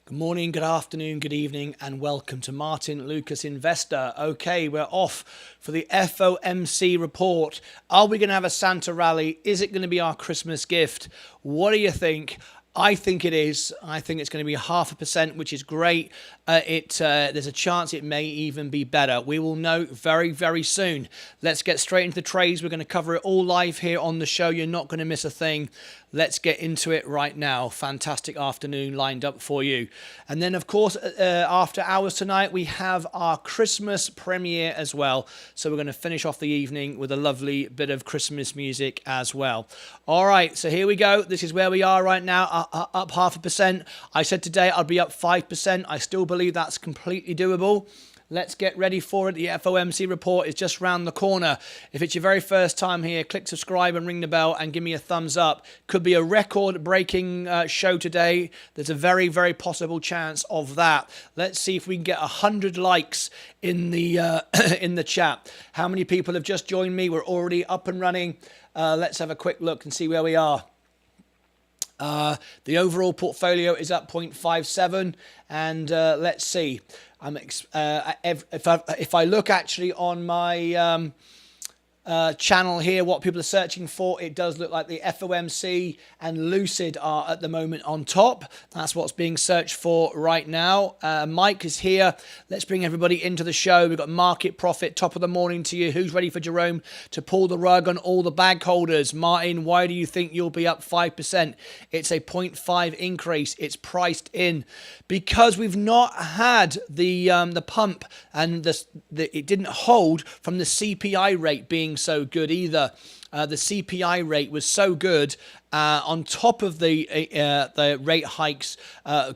Good morning, good afternoon, good evening, and welcome to Martyn Lucas Investor. Okay, we're off for the FOMC report. Are we going to have a Santa rally? Is it going to be our Christmas gift? What do you think? I think it is. I think it's going to be 0.5%, which is great. There's a chance it may even be better. We will know very, very soon. Let's get straight into the trades. We're going to cover it all live here on the show. You're not going to miss a thing. Let's get into it right now. Fantastic afternoon lined up for you. And then, of course, after hours tonight, we have our Christmas premiere as well. So we're going to finish off the evening with a lovely bit of Christmas music as well. All right, so here we go. This is where we are right now, up 0.5%. I said today I'd be up 5%. I still believe that's completely doable. Let's get ready for it. The FOMC report is just round the corner. If it's your very first time here, click subscribe and ring the bell and give me a thumbs up. Could be a record-breaking show today. There's a very, very possible chance of that. Let's see if we can get 100 likes in the in the chat. How many people have just joined me? We're already up and running. Let's have a quick look and see where we are. The overall portfolio is up 0.57, and let's see. If I look actually on my channel here, what people are searching for, it does look like the FOMC and Lucid are at the moment on top. That's what's being searched for right now. Mike is here. Let's bring everybody into the show. We've got Market Profit, top of the morning to you. Who's ready for Jerome to pull the rug on all the bag holders? Martin, why do you think you'll be up 5%? It's a 0.5 increase. It's priced in because we've not had the pump, and it didn't hold from the CPI rate being so good either. The CPI rate was so good on top of the rate hikes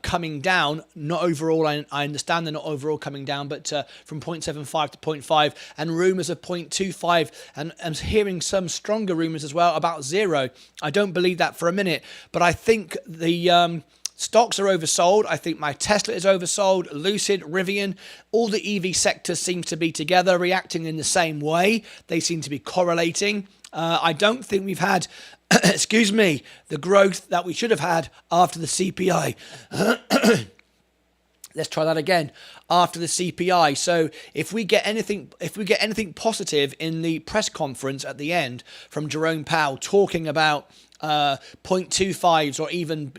coming down. Not overall, I understand they're not overall coming down, but from 0.75 to 0.5, and rumours of 0.25, and I'm hearing some stronger rumours as well about 0. I don't believe that for a minute, but I think the stocks are oversold. I think my Tesla is oversold. Lucid, Rivian, all the EV sectors seem to be together, reacting in the same way. They seem to be correlating. I don't think we've had, excuse me, the growth that we should have had after the CPI. Let's try that again. After the CPI. So if we get anything positive in the press conference at the end from Jerome Powell talking about 0.25s or even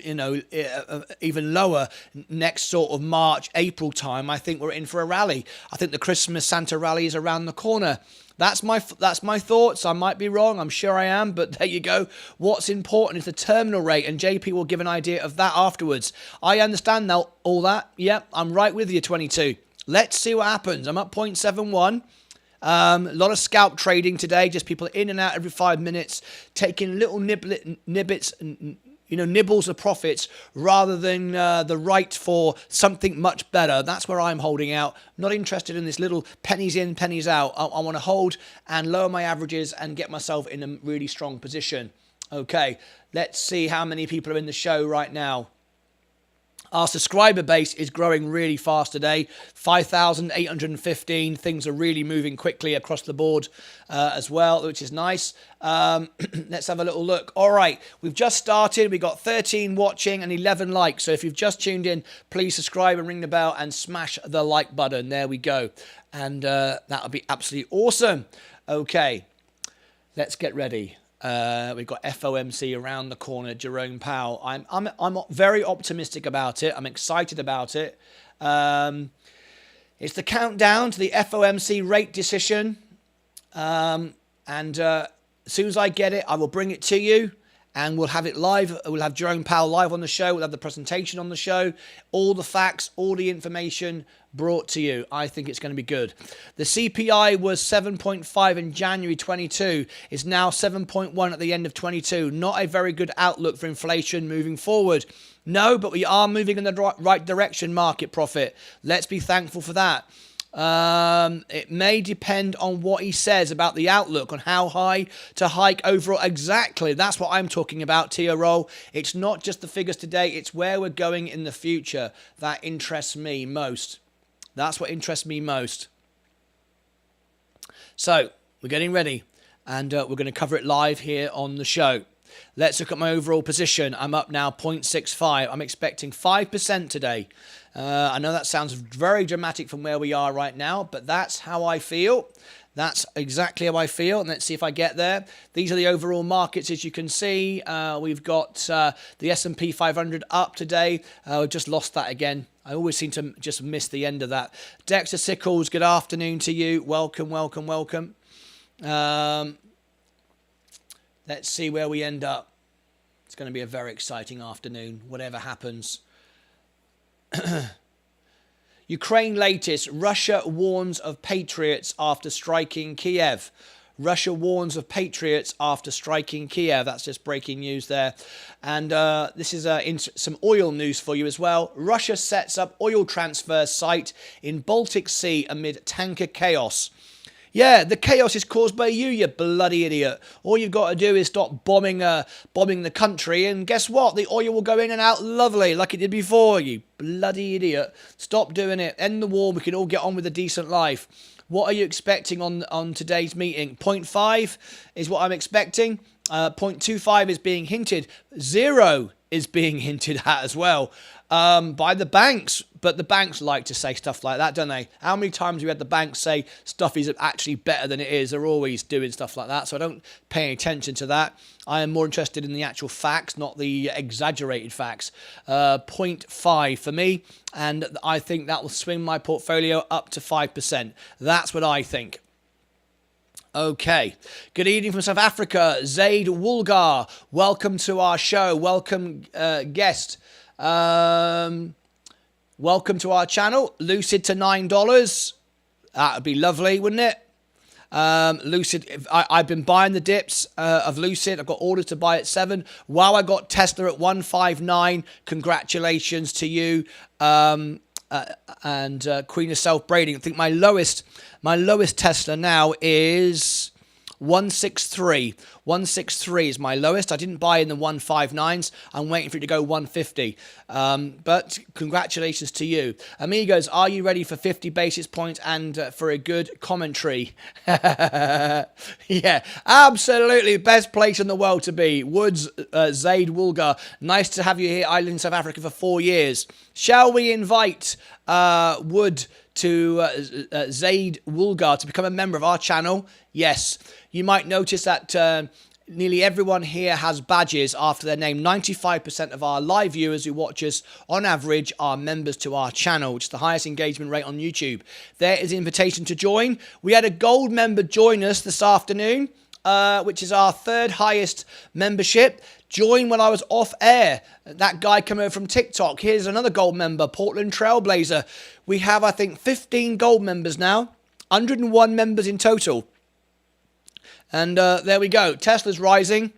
even lower next sort of March, April time, I think we're in for a rally. I think the Christmas Santa rally is around the corner. That's my thoughts. I might be wrong. I'm sure I am, but there you go. What's important is the terminal rate, and JP will give an idea of that afterwards. I understand now all that. Yep, I'm right with you, 22. Let's see what happens. I'm up 0.71. A lot of scalp trading today, just people in and out every 5 minutes, taking little nibbles of profits rather than the right for something much better. That's where I'm holding out. Not interested in this little pennies in, pennies out. I want to hold and lower my averages and get myself in a really strong position. Okay, let's see how many people are in the show right now. Our subscriber base is growing really fast today, 5,815. Things are really moving quickly across the board as well, which is nice. Let's have a little look. All right, we've just started. We've got 13 watching and 11 likes. So if you've just tuned in, please subscribe and ring the bell and smash the like button. There we go. And that would be absolutely awesome. Okay, let's get ready. We've got FOMC around the corner, Jerome Powell. I'm very optimistic about it. I'm excited about it. It's the countdown to the FOMC rate decision. And as soon as I get it, I will bring it to you. And we'll have it live. We'll have Jerome Powell live on the show. We'll have the presentation on the show. All the facts, all the information brought to you. I think it's going to be good. The CPI was 7.5 in January 22. It's now 7.1 at the end of 22. Not a very good outlook for inflation moving forward. No, but we are moving in the right direction, Market Profit. Let's be thankful for that. It may depend on what he says about the outlook, on how high to hike overall. Exactly. That's what I'm talking about, ETORO. It's not just the figures today. It's where we're going in the future. That interests me most. That's what interests me most. So we're getting ready, and we're going to cover it live here on the show. Let's look at my overall position. I'm up now 0.65. I'm expecting 5% today. I know that sounds very dramatic from where we are right now, but that's how I feel. That's exactly how I feel. And let's see if I get there. These are the overall markets, as you can see. We've got the S&P 500 up today. We've just lost that again. I always seem to just miss the end of that. Dexter Sickles, good afternoon to you. Welcome, welcome, welcome. Let's see where we end up. It's going to be a very exciting afternoon, whatever happens. Ukraine latest. Russia warns of patriots after striking Kiev. Russia warns of patriots after striking Kiev. That's just breaking news there. And this is some oil news for you as well. Russia sets up oil transfer site in Baltic Sea amid tanker chaos. Yeah, the chaos is caused by you bloody idiot. All you've got to do is stop bombing the country, and guess what? The oil will go in and out lovely, like it did before, you bloody idiot. Stop doing it. End the war. We can all get on with a decent life. What are you expecting on today's meeting? 0.5 is what I'm expecting. 0.25 is being hinted. 0 is being hinted at as well by the banks. But the banks like to say stuff like that, don't they? How many times have you had the banks say stuff is actually better than it is? They're always doing stuff like that. So I don't pay any attention to that. I am more interested in the actual facts, not the exaggerated facts. 0.5 for me. And I think that will swing my portfolio up to 5%. That's what I think. Okay. Good evening from South Africa. Zaid Woolgar. Welcome to our show. Welcome, guest. Welcome to our channel. Lucid to $9. That would be lovely, wouldn't it? Lucid, I've been buying the dips of Lucid. I've got orders to buy at 7. Wow, I got Tesla at 159. Congratulations to you. And Queen of Self-Braiding. I think my lowest Tesla now is 163. 163 is my lowest. I didn't buy in the 159s. I'm waiting for it to go 150. But congratulations to you. Amigos, are you ready for 50 basis points and for a good commentary? Yeah, absolutely. Best place in the world to be. Woods, Zaid Woolgar. Nice to have you here, Island, South Africa, for 4 years. Shall we invite Wood to Zaid Woolgar to become a member of our channel? Yes. You might notice that nearly everyone here has badges after their name. 95% of our live viewers who watch us on average are members to our channel, which is the highest engagement rate on YouTube. There is an invitation to join. We had a gold member join us this afternoon, which is our 3rd highest membership. Join when I was off air. That guy came over from TikTok. Here's another gold member, Portland Trailblazer. We have, I think, 15 gold members now. 101 members in total. And there we go. Tesla's rising.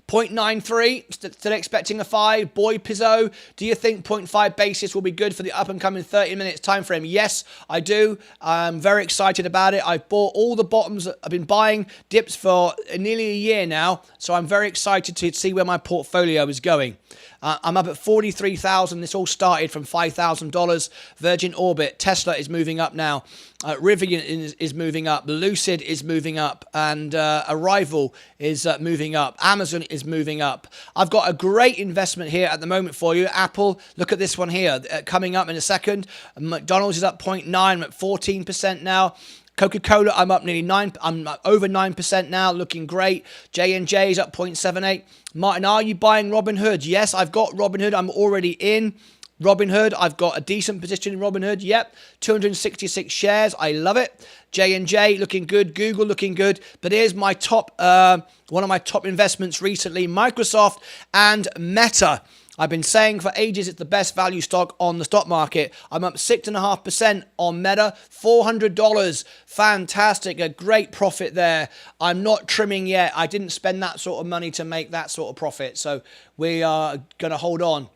0.93, still expecting a 5. Boy Pizzo, do you think 0.5 basis will be good for the up-and-coming 30 minutes time frame? Yes, I do. I'm very excited about it. I've bought all the bottoms. I've been buying dips for nearly a year now, so I'm very excited to see where my portfolio is going. I'm up at 43,000. This all started from $5,000. Virgin Orbit, Tesla is moving up now. Rivian is moving up. Lucid is moving up. And Arrival is moving up. Amazon is moving up. I've got a great investment here at the moment for you. Apple, look at this one here. Coming up in a second. McDonald's is up 0.9. I'm at 14% now. Coca-Cola, I'm up nearly 9. I'm over 9% now, looking great. J&J is up 0.78. Martin, are you buying Robinhood? Yes, I've got Robinhood. I'm already in Robinhood. I've got a decent position in Robinhood. Yep, 266 shares. I love it. J&J looking good. Google looking good. But here's my top, one of my top investments recently: Microsoft and Meta. I've been saying for ages it's the best value stock on the stock market. I'm up 6.5% on Meta, $400. Fantastic, a great profit there. I'm not trimming yet. I didn't spend that sort of money to make that sort of profit. So we are going to hold on.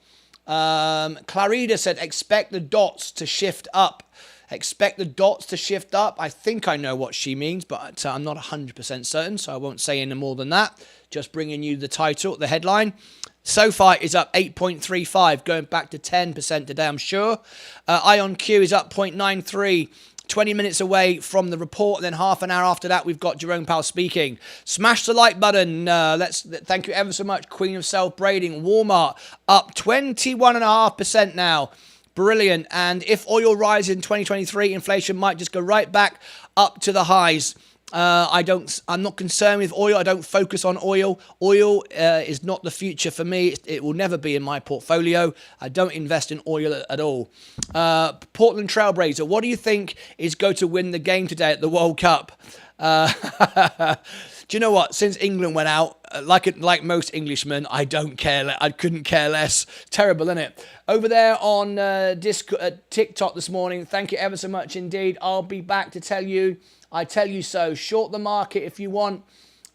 Clarida said, expect the dots to shift up. Expect the dots to shift up. I think I know what she means, but I'm not 100% certain, so I won't say any more than that. Just bringing you the title, the headline. SoFi is up 8.35, going back to 10% today, I'm sure. IonQ is up 0.93, 20 minutes away from the report. And then half an hour after that, we've got Jerome Powell speaking. Smash the like button. Thank you ever so much. Queen of Self-Braiding. Walmart up 21.5% now. Brilliant. And if oil rises in 2023, inflation might just go right back up to the highs. I'm not concerned with oil. I don't focus on oil. Oil is not the future for me. It will never be in my portfolio. I don't invest in oil at all. Portland Trailblazer, what do you think is going to win the game today at the World Cup? Do you know what? Since England went out, like most Englishmen, I don't care. I couldn't care less. Terrible, isn't it? Over there on TikTok this morning, thank you ever so much indeed. I'll be back to tell you, I tell you so. Short the market if you want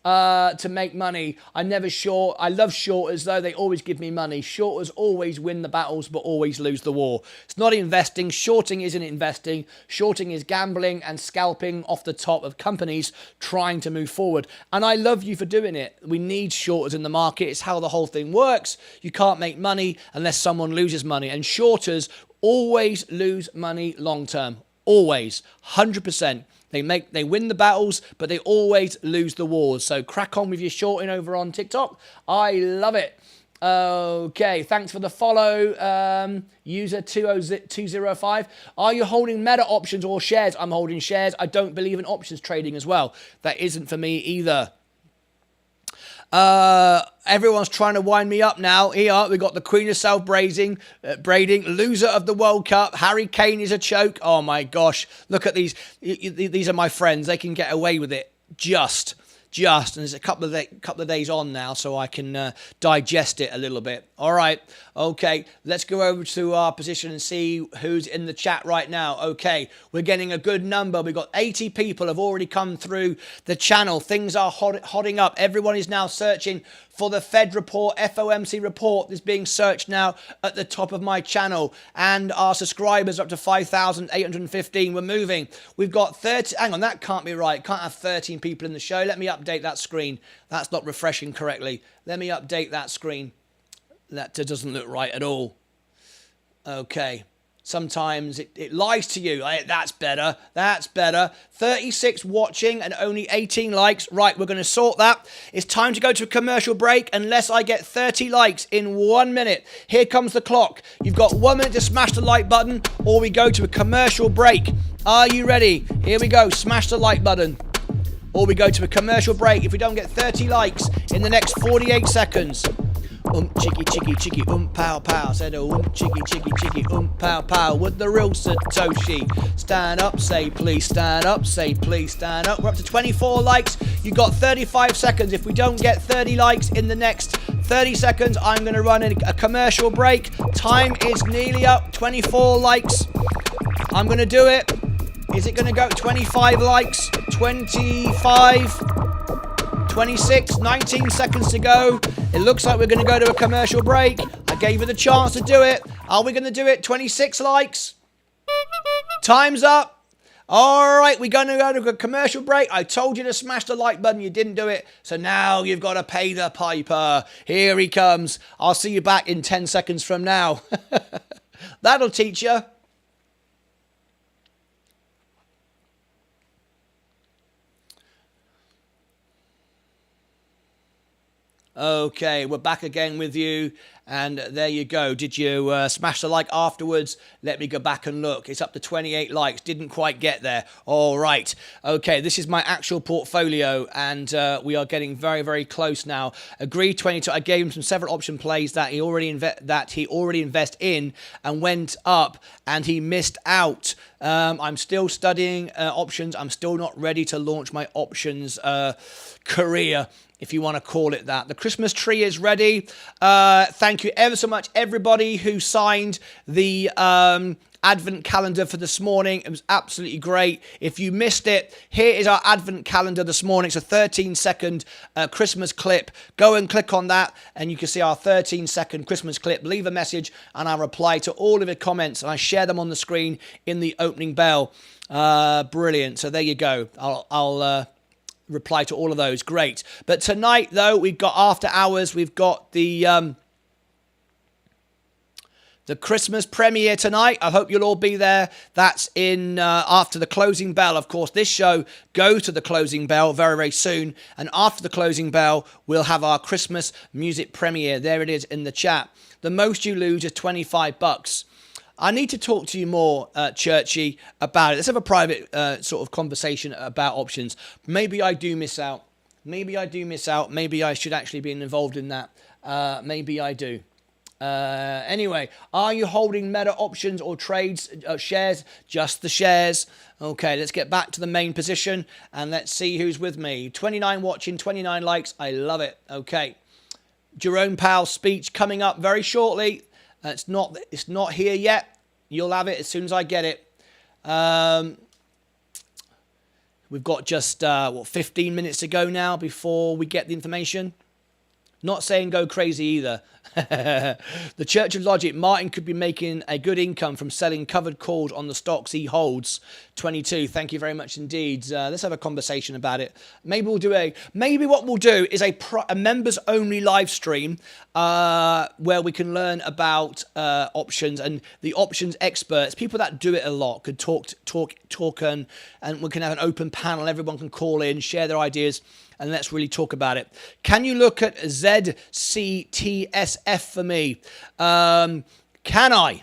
to make money. I never short. I love shorters, though. They always give me money. Shorters always win the battles, but always lose the war. It's not investing. Shorting isn't investing. Shorting is gambling and scalping off the top of companies trying to move forward. And I love you for doing it. We need shorters in the market. It's how the whole thing works. You can't make money unless someone loses money. And shorters always lose money long term. Always. 100%. They win the battles, but they always lose the wars. So crack on with your shorting over on TikTok. I love it. Okay, thanks for the follow, user 205. Are you holding Meta options or shares? I'm holding shares. I don't believe in options trading as well. That isn't for me either. Everyone's trying to wind me up now. Here we got the Queen of Self-Braiding, loser of the World Cup. Harry Kane is a choke. Oh my gosh. Look at these. These are my friends. They can get away with it. Just. And there's a couple of days on now, so I can digest it a little bit. All right. Okay. Let's go over to our position and see who's in the chat right now. Okay. We're getting a good number. We've got 80 people have already come through the channel. Things are hotting up. Everyone is now searching for the Fed report, FOMC report is being searched now at the top of my channel. And our subscribers are up to 5,815. We're moving. We've got 30. Hang on, that can't be right. Can't have 13 people in the show. Let me update that screen. That's not refreshing correctly. Let me update that screen. That doesn't look right at all. Okay. Sometimes it lies to you. That's better. That's better. 36 watching and only 18 likes. Right, we're going to sort that. It's time to go to a commercial break unless I get 30 likes in 1 minute. Here comes the clock. You've got 1 minute to smash the like button or we go to a commercial break. Are you ready? Here we go. Smash the like button. Or we go to a commercial break if we don't get 30 likes in the next 48 seconds. Chicky, chicky, chicky, pow, pow. Said chicky, chicky, chicky, pow, pow. With the real Satoshi. Stand up, say please, stand up, say please, stand up. We're up to 24 likes. You got 35 seconds. If we don't get 30 likes in the next 30 seconds, I'm going to run a commercial break. Time is nearly up. 24 likes. I'm going to do it. Is it going to go 25 likes? 25. 26, 19 seconds to go. It looks like we're going to go to a commercial break. I gave you the chance to do it. Are we going to do it? 26 likes. Time's up. All right, we're going to go to a commercial break. I told you to smash the like button. You didn't do it. So now you've got to pay the piper. Here he comes. I'll see you back in 10 seconds from now. That'll teach you. Okay, we're back again with you, and there you go. Did you smash the like afterwards? Let me go back and look. It's up to 28 likes. Didn't quite get there. All right. Okay, this is my actual portfolio, and we are getting very, very close now. Agreed 22. I gave him several option plays that he already invest in and went up, and he missed out. I'm still studying options. I'm still not ready to launch my options career, if you want to call it that. The Christmas tree is ready. Thank you ever so much, everybody who signed the Advent calendar for this morning. It was absolutely great. If you missed it, here is our Advent calendar this morning. It's a 13-second Christmas clip. Go and click on that, and you can see our 13-second Christmas clip. Leave a message, and I'll reply to all of your comments, and I share them on the screen in the opening bell. Brilliant. So there you go. I'll reply to all of those. Great. But tonight, though, we've got after hours. We've got the The Christmas premiere tonight. I hope you'll all be there. That's in after the closing bell. Of course, this show goes to the closing bell very, very soon. And after the closing bell, we'll have our Christmas music premiere. There it is in the chat. The most you lose is $25. I need to talk to you more, Churchy, about it. Let's have a private sort of conversation about options. Maybe I do miss out. Maybe I should actually be involved in that. Maybe I do. Anyway, are you holding Meta options or trades, shares? Just the shares. Okay, let's get back to the main position and let's see who's with me. 29 watching, 29 likes. I love it. Okay. Jerome Powell's speech coming up very shortly. It's not here yet. You'll have it as soon as I get it. We've got just 15 minutes to go now before we get the information. Not saying go crazy either. The Church of Logic, Martyn could be making a good income from selling covered calls on the stocks he holds. 22. Thank you very much indeed. Let's have a conversation about it. Maybe what we'll do is a members only live stream where we can learn about options, and the options experts, people that do it a lot, could talk and we can have an open panel. Everyone can call in, share their ideas, and let's really talk about it. Can you look at ZCTSF for me? Can I?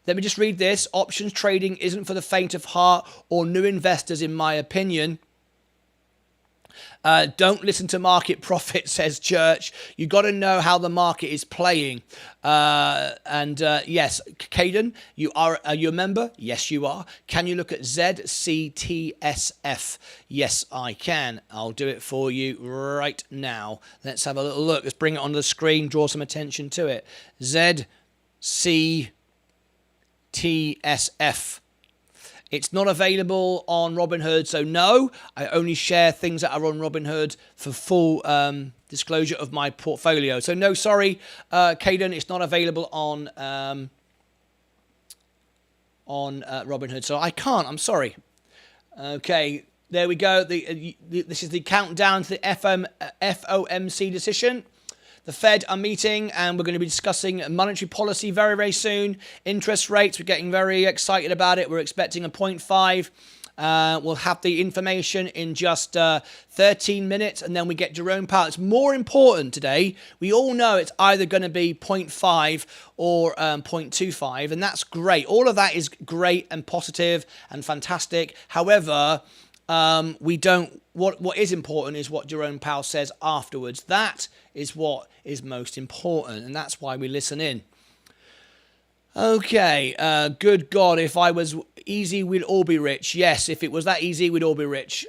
Let me just read this. Options trading isn't for the faint of heart or new investors, in my opinion. Don't listen to market profit, says Church. You got to know how the market is playing. Yes, Caden, are you a member? Yes, you are. Can you look at ZCTSF? Yes, I can. I'll do it for you right now. Let's have a little look. Let's bring it onto the screen, draw some attention to it. ZCTSF. It's not available on Robinhood, so no, I only share things that are on Robinhood for full disclosure of my portfolio. So no, sorry, Caden, it's not available on Robinhood, so I can't. I'm sorry. Okay, there we go. This is the countdown to the FOMC decision. The Fed are meeting and we're going to be discussing monetary policy very, very soon. Interest rates, we're getting very excited about it. We're expecting a 0.5. We'll have the information in just 13 minutes and then we get Jerome Powell. It's more important today. We all know it's either going to be 0.5 or 0.25, and that's great. All of that is great and positive and fantastic. However, what is important is what Jerome Powell says afterwards. That is what is most important, and that's why we listen in. Okay, good God, if I was easy, we'd all be rich. Yes, if it was that easy, we'd all be rich.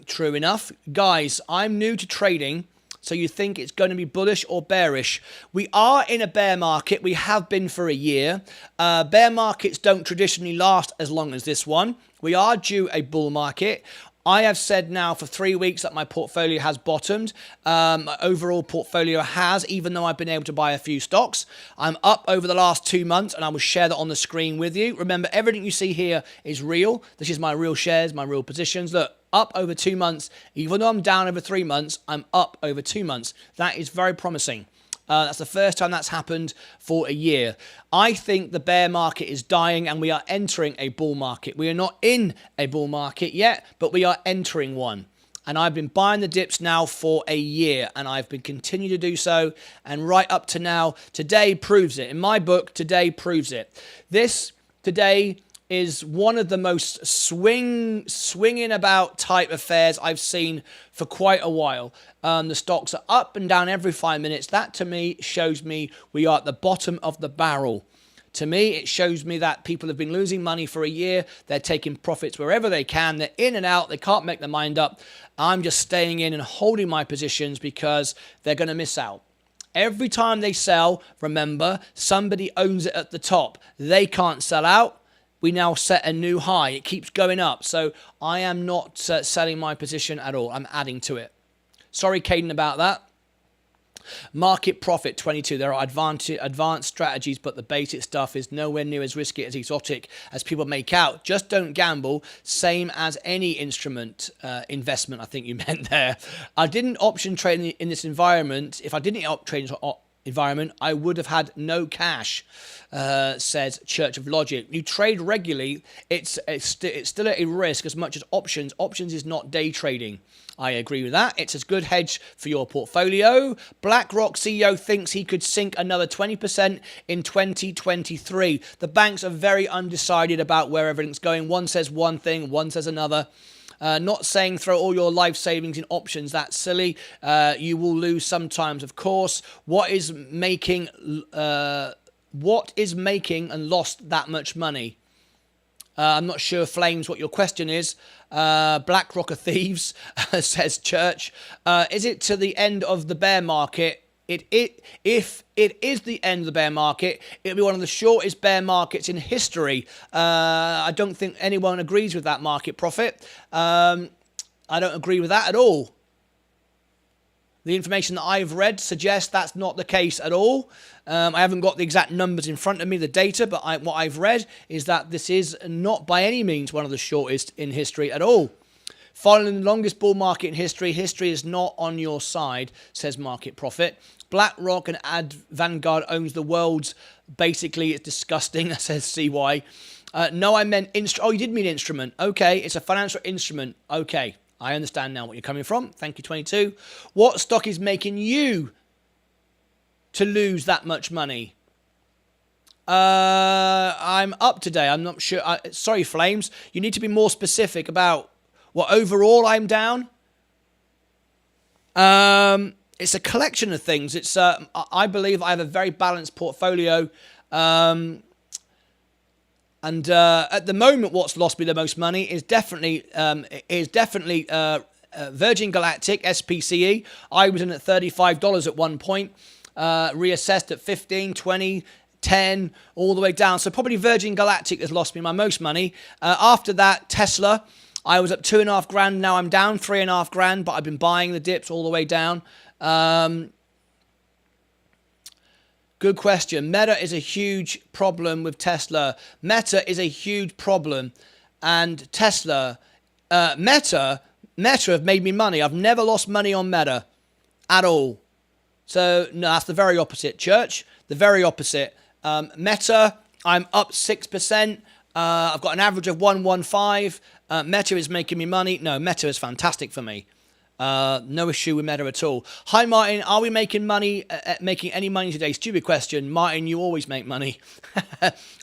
True enough. Guys, I'm new to trading, so you think it's going to be bullish or bearish. We are in a bear market. We have been for a year. Bear markets don't traditionally last as long as this one. We are due a bull market. I have said now for 3 weeks that my portfolio has bottomed. My overall portfolio has, even though I've been able to buy a few stocks. I'm up over the last 2 months, and I will share that on the screen with you. Remember, everything you see here is real. This is my real shares, my real positions. Look, up over 2 months. Even though I'm down over 3 months, I'm up over 2 months. That is very promising. That's the first time that's happened for a year. I think the bear market is dying and we are entering a bull market. We are not in a bull market yet, but we are entering one. And I've been buying the dips now for a year, and I've been continuing to do so. And right up to now, today proves it. In my book, today proves it. This today is one of the most swinging about type affairs I've seen for quite a while. The stocks are up and down every 5 minutes. That to me shows me we are at the bottom of the barrel. To me, it shows me that people have been losing money for a year. They're taking profits wherever they can. They're in and out. They can't make their mind up. I'm just staying in and holding my positions because they're going to miss out. Every time they sell, remember, somebody owns it at the top. They can't sell out. We now set a new high. It keeps going up. So I am not selling my position at all. I'm adding to it. Sorry, Caden, about that. Market profit 22. There are advanced strategies, but the basic stuff is nowhere near as risky as exotic as people make out. Just don't gamble. Same as any instrument investment, I think you meant there. I didn't option trade in this environment. If I didn't trade environment, I would have had no cash, says Church of Logic. You trade regularly, it's still at a risk as much as options. Options is not day trading. I agree with that. It's a good hedge for your portfolio. BlackRock CEO thinks he could sink another 20% in 2023. The banks are very undecided about where everything's going. One says one thing, one says another. Not saying throw all your life savings in options. That's silly. You will lose sometimes, of course. What is making and lost that much money? I'm not sure, Flames, what your question is. BlackRock are thieves, says Church. Is it to the end of the bear market? If it is the end of the bear market, it'll be one of the shortest bear markets in history. I don't think anyone agrees with that, Market Profit. I don't agree with that at all. The information that I've read suggests that's not the case at all. I haven't got the exact numbers in front of me, the data, but what I've read is that this is not by any means one of the shortest in history at all. Following the longest bull market in history, history is not on your side, says Market Profit. BlackRock and Vanguard owns the world's, basically it's disgusting, says CY. No, I meant oh, you did mean instrument. Okay, it's a financial instrument. Okay, I understand now what you're coming from. Thank you, 22. What stock is making you to lose that much money? I'm up today. I'm not sure. Sorry, Flames. You need to be more specific about what overall I'm down. It's a collection of things. It's I believe I have a very balanced portfolio. And at the moment, what's lost me the most money is definitely Virgin Galactic, SPCE. I was in at $35 at one point, reassessed at 15, 20, 10, all the way down. So probably Virgin Galactic has lost me my most money. After that, Tesla, I was up $2,500. Now I'm down $3,500, but I've been buying the dips all the way down. Good question. Meta is a huge problem with Tesla. Meta is a huge problem. And Tesla, Meta have made me money. I've never lost money on Meta at all. So, no, that's the very opposite, Church. The very opposite. Meta, I'm up 6%. I've got an average of 115. Meta is making me money. No, Meta is fantastic for me. No issue with Meta at all. Hi, Martin. Are we making money? Making any money today? Stupid question. Martin, you always make money.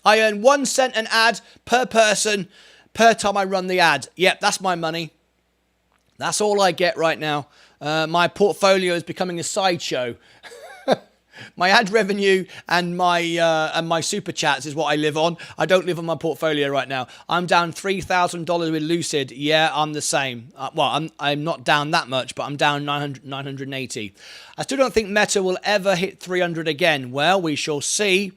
I earn 1 cent an ad per person per time I run the ad. Yep, that's my money. That's all I get right now. My portfolio is becoming a sideshow. My ad revenue and my super chats is what I live on. I don't live on my portfolio right now. I'm down $3,000 with Lucid. Yeah, I'm the same. I'm not down that much, but I'm down 980. I still don't think Meta will ever hit 300 again. Well, we shall see.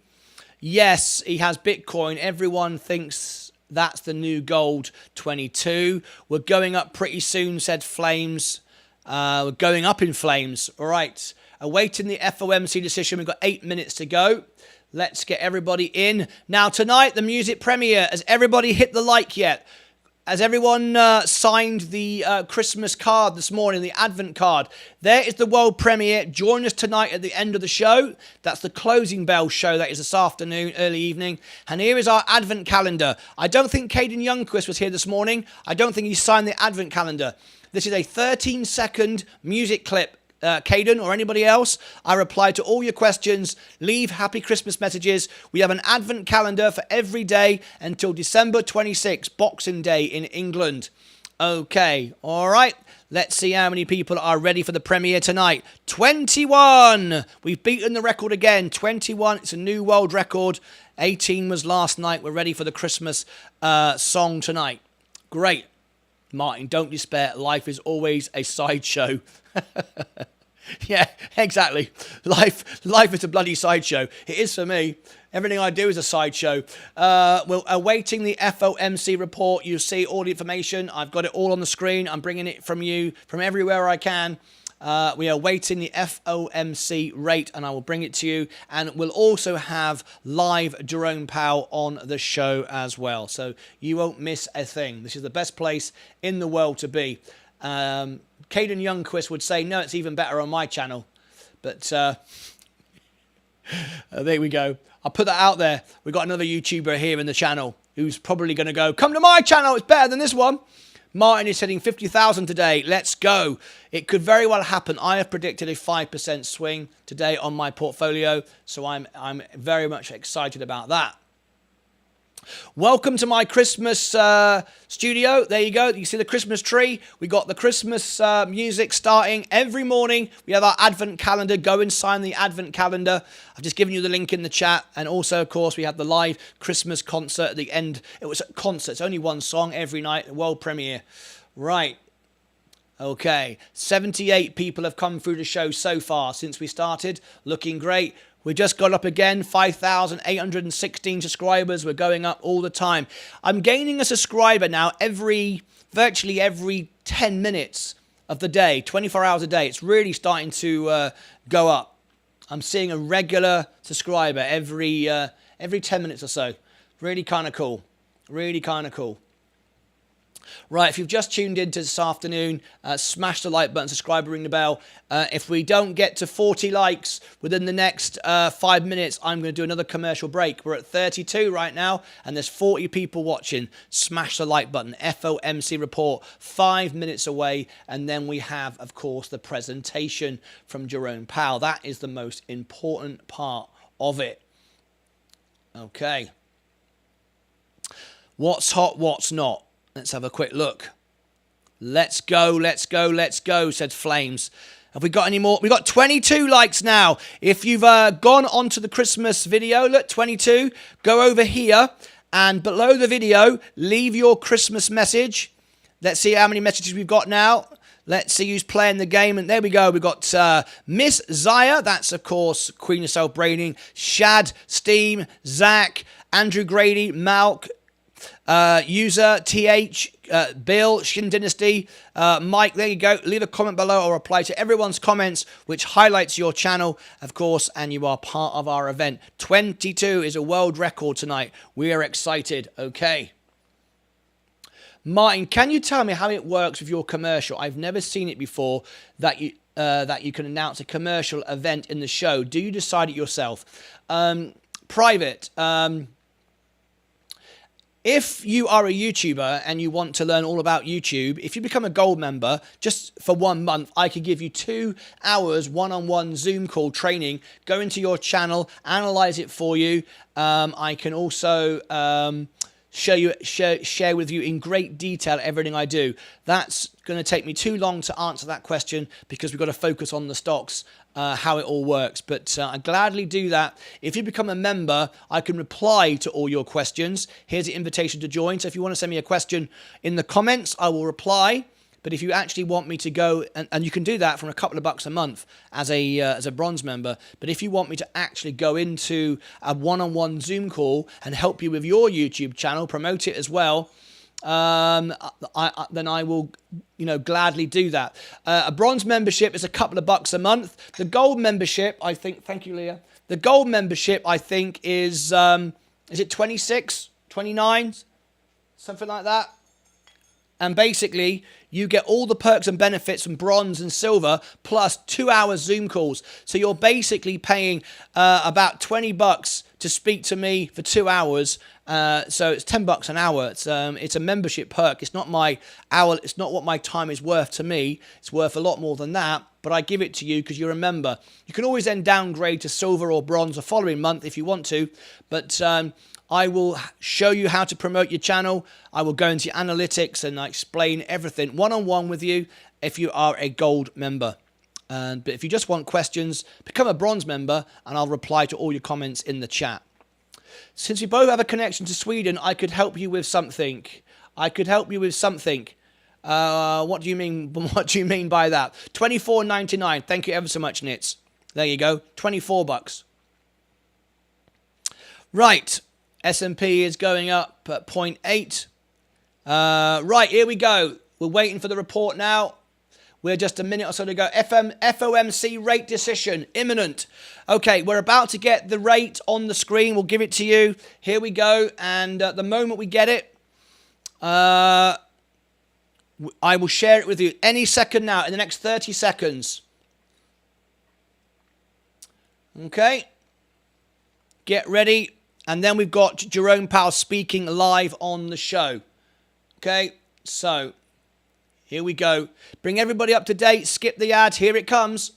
Yes, he has Bitcoin. Everyone thinks that's the new gold. 22. We're going up pretty soon, said Flames. We're going up in flames. All right. Awaiting the FOMC decision. We've got 8 minutes to go. Let's get everybody in. Now, tonight, the music premiere. Has everybody hit the like yet? Has everyone signed the Christmas card this morning, the Advent card? There is the world premiere. Join us tonight at the end of the show. That's the closing bell show. That is this afternoon, early evening. And here is our Advent calendar. I don't think Caden Youngquist was here this morning. I don't think he signed the Advent calendar. This is a 13-second music clip. Caden or anybody else, I reply to all your questions. Leave happy Christmas messages. We have an Advent calendar for every day until December 26, Boxing Day in England. Okay, all right. Let's see how many people are ready for the premiere tonight. 21. We've beaten the record again. 21. It's a new world record. 18 was last night. We're ready for the Christmas song tonight. Great. Martin, don't despair. Life is always a sideshow. Yeah, exactly. Life is a bloody sideshow. It is for me. Everything I do is a sideshow. We're awaiting the FOMC report. You see all the information. I've got it all on the screen. I'm bringing it from you, from everywhere I can. We are waiting the FOMC rate, and I will bring it to you. And we'll also have live Jerome Powell on the show as well. So you won't miss a thing. This is the best place in the world to be. Caden Youngquist would say, no, it's even better on my channel. But There we go. I'll put that out there. We've got another YouTuber here in the channel who's probably going to go, come to my channel, it's better than this one. Martin is hitting 50,000 today. Let's go. It could very well happen. I have predicted a 5% swing today on my portfolio, so I'm very much excited about that. Welcome to my Christmas studio. There you go. You see the Christmas tree. We got the Christmas music starting every morning. We have our Advent calendar. Go and sign the Advent calendar. I've just given you the link in the chat. And also, of course, we have the live Christmas concert at the end. It was a concert. It's only one song every night. World premiere. Right. Okay. 78 people have come through the show so far since we started. Looking great. We just got up again, 5,816 subscribers. We're going up all the time. I'm gaining a subscriber now virtually every 10 minutes of the day, 24 hours a day. It's really starting to go up. I'm seeing a regular subscriber every 10 minutes or so. Really kind of cool. Really kind of cool. Right, if you've just tuned in to this afternoon, smash the like button, subscribe, ring the bell. If we don't get to 40 likes within the next 5 minutes, I'm going to do another commercial break. We're at 32 right now, and there's 40 people watching. Smash the like button. FOMC report, 5 minutes away, and then we have, of course, the presentation from Jerome Powell. That is the most important part of it. Okay. What's hot, what's not? Let's have a quick look. Let's go, let's go, let's go, said Flames. Have we got any more? We've got 22 likes now. If you've gone onto the Christmas video, look, 22, go over here and below the video, leave your Christmas message. Let's see how many messages we've got now. Let's see who's playing the game. And there we go. We've got Miss Zaya. That's, of course, Queen of Self-Braining. Shad, Steam, Zach, Andrew Grady, Malk, user TH, Bill, Shin Dynasty, Mike. There you go. Leave a comment below or reply to everyone's comments, which highlights your channel, of course, and you are part of our event. 22 is a world record tonight. We are excited. Okay. Martin, can you tell me how it works with your commercial? I've never seen it before that you can announce a commercial event in the show. Do you decide it yourself? Private. If you are a YouTuber and you want to learn all about YouTube, if you become a gold member, just for 1 month, I could give you 2 hours one-on-one Zoom call training. Go into your channel, analyze it for you. I can also share with you in great detail everything I do. That's going to take me too long to answer that question because we've got to focus on the stocks, how it all works. But I gladly do that. If you become a member, I can reply to all your questions. Here's the invitation to join. So if you want to send me a question in the comments, I will reply. But if you actually want me to go, and you can do that from a couple of bucks a month as a bronze member. But if you want me to actually go into a one-on-one Zoom call and help you with your YouTube channel, promote it as well, then I will, gladly do that. A bronze membership is a couple of bucks a month. The gold membership, I think, thank you, Leah. The gold membership, I think, is it 26, 29, something like that? And basically, you get all the perks and benefits from bronze and silver, plus 2 hours Zoom calls. So you're basically paying about 20 bucks to speak to me for 2 hours. So it's 10 bucks an hour. It's a membership perk. It's not my hour. It's not what my time is worth to me. It's worth a lot more than that. But I give it to you because you're a member. You can always then downgrade to silver or bronze the following month if you want to. But I will show you how to promote your channel. I will go into your analytics and I explain everything one-on-one with you if you are a gold member. But if you just want questions, become a bronze member and I'll reply to all your comments in the chat. Since we both have a connection to Sweden, I could help you with something. What do you mean? What do you mean by that? $24.99. Thank you ever so much, Nits. There you go. 24 bucks. Right. S&P is going up at 0.8. Right, here we go. We're waiting for the report now. We're just a minute or so to go. FOMC rate decision, imminent. Okay, we're about to get the rate on the screen. We'll give it to you. Here we go. And the moment we get it, I will share it with you any second now, in the next 30 seconds. Okay. Get ready. And then we've got Jerome Powell speaking live on the show. Okay, so here we go. Bring everybody up to date. Skip the ad. Here it comes.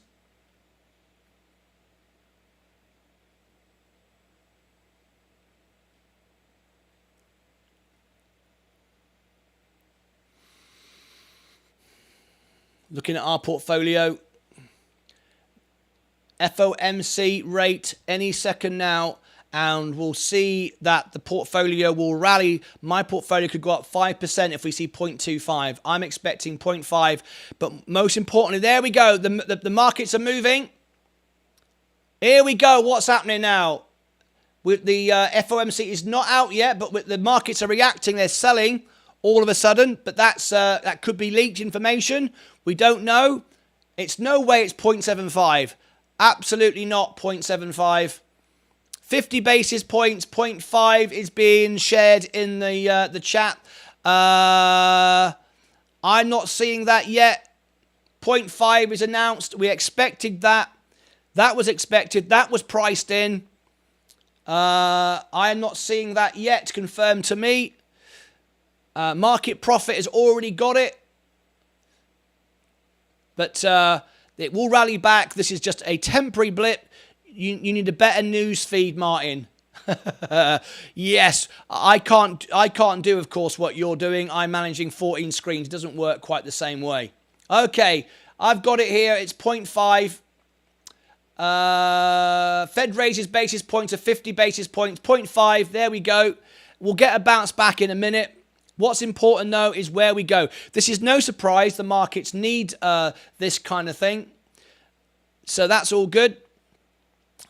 Looking at our portfolio. FOMC rate any second now. And we'll see that the portfolio will rally. My portfolio could go up 5% if we see 0.25. I'm expecting 0.5. But most importantly, there we go. The markets are moving. Here we go. What's happening now? With the FOMC is not out yet, but with the markets are reacting. They're selling all of a sudden. But that could be leaked information. We don't know. It's no way it's 0.75. Absolutely not 0.75. 50 basis points, 0.5 is being shared in the chat. I'm not seeing that yet. 0.5 is announced. We expected that. That was expected. That was priced in. I am not seeing that yet confirmed to me. Market profit has already got it. But it will rally back. This is just a temporary blip. You need a better news feed, Martin. Yes, I can't do, of course, what you're doing. I'm managing 14 screens. It doesn't work quite the same way. Okay, I've got it here. It's 0.5. Fed raises basis points of 50 basis points. 0.5. There we go. We'll get a bounce back in a minute. What's important, though, is where we go. This is no surprise. The markets need this kind of thing. So that's all good.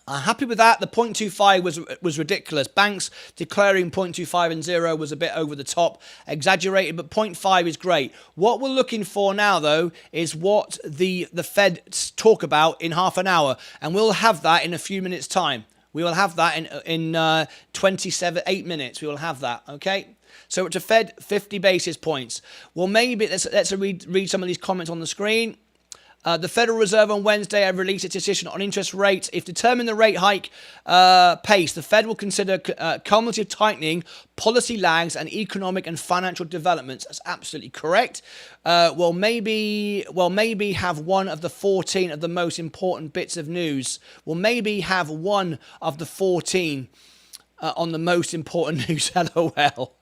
I'm happy with that. The 0.25 was ridiculous. Banks declaring 0.25 and 0 was a bit over the top, exaggerated, but 0.5 is great. What we're looking for now, though, is what the Fed talk about in half an hour, and we'll have that in a few minutes' time. We will have that in 8 minutes. We will have that, okay? So it's a Fed 50 basis points. Well, maybe let's read some of these comments on the screen. The Federal Reserve on Wednesday have released its decision on interest rates. If determining the rate hike pace, the Fed will consider cumulative tightening, policy lags, and economic and financial developments. That's absolutely correct. We'll maybe have one of the 14 of the most important bits of news. We'll maybe have one of the 14 on the most important news. LOL.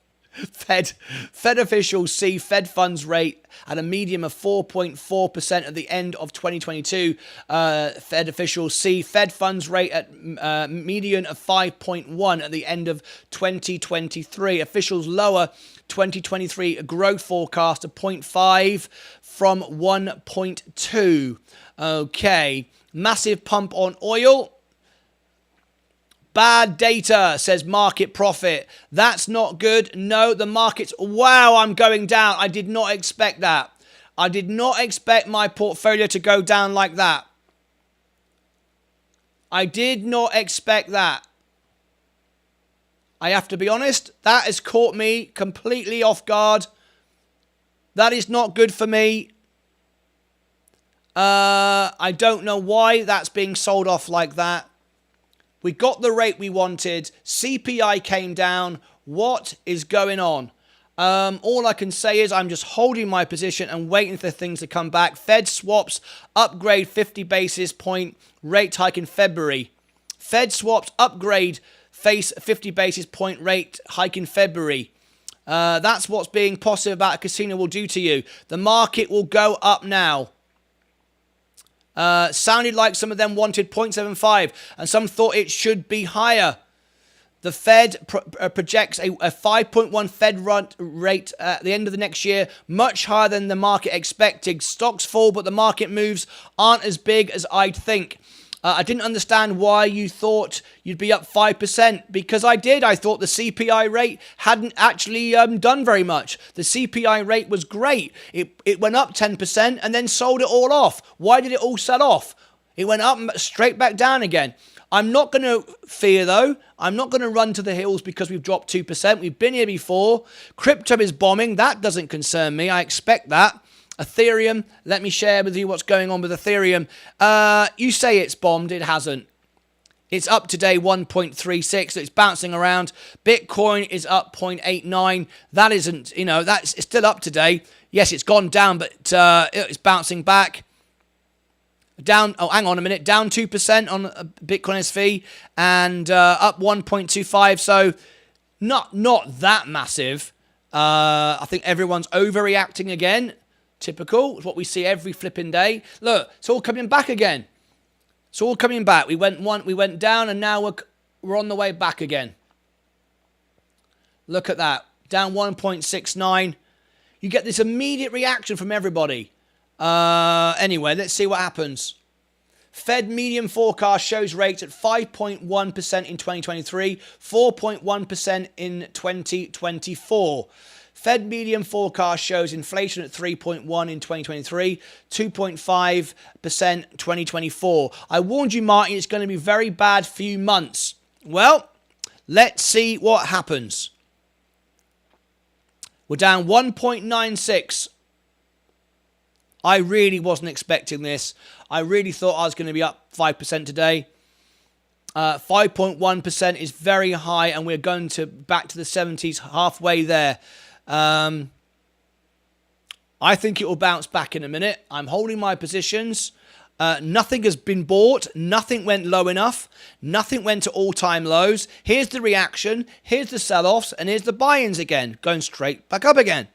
Fed officials see Fed funds rate at a median of 4.4% at the end of 2022. Fed officials see Fed funds rate at median of 5.1 at the end of 2023. Officials lower 2023 growth forecast to 0.5 from 1.2. Okay, massive pump on oil. Bad data, says market profit. That's not good. No, the market's... Wow, I'm going down. I did not expect that. I did not expect my portfolio to go down like that. I did not expect that. I have to be honest. That has caught me completely off guard. That is not good for me. I don't know why that's being sold off like that. We got the rate we wanted. CPI came down. What is going on? All I can say is I'm just holding my position and waiting for things to come back. Fed swaps upgrade 50 basis point rate hike in February. Fed swaps upgrade face 50 basis point rate hike in February. That's what's being positive about a casino will do to you. The market will go up now. Sounded like some of them wanted 0.75 and some thought it should be higher. The Fed projects a 5.1 Fed rate at the end of the next year, much higher than the market expected. Stocks fall, but the market moves aren't as big as I'd think. I didn't understand why you thought you'd be up 5%, because I did. I thought the CPI rate hadn't actually done very much. The CPI rate was great. It went up 10% and then sold it all off. Why did it all sell off? It went up straight back down again. I'm not going to fear, though. I'm not going to run to the hills because we've dropped 2%. We've been here before. Crypto is bombing. That doesn't concern me. I expect that. Ethereum, let me share with you what's going on with Ethereum. You say it's bombed. It hasn't. It's up today 1.36, so it's bouncing around. Bitcoin is up 0.89. That isn't, it's still up today. Yes, it's gone down, but it's bouncing back. Down, hang on a minute, down 2% on Bitcoin SV and up 1.25, so not that massive. I think everyone's overreacting again. Typical, it's what we see every flipping day. Look, it's all coming back again. It's all coming back. We went down, and now we're on the way back again. Look at that, down 1.69. You get this immediate reaction from everybody. Anyway, let's see what happens. Fed medium forecast shows rates at 5.1% in 2023, 4.1% in 2024. Fed medium forecast shows inflation at 3.1 in 2023, 2.5% 2024. I warned you, Martin, it's going to be very bad few months. Well, let's see what happens. We're down 1.96. I really wasn't expecting this. I really thought I was going to be up 5% today. 5.1% is very high, and we're going back to the 70s, halfway there. I think it will bounce back in a minute. I'm holding my positions. Nothing has been bought. Nothing went low enough. Nothing went to all-time lows. Here's the reaction. Here's the sell-offs. And here's the buy-ins again, going straight back up again.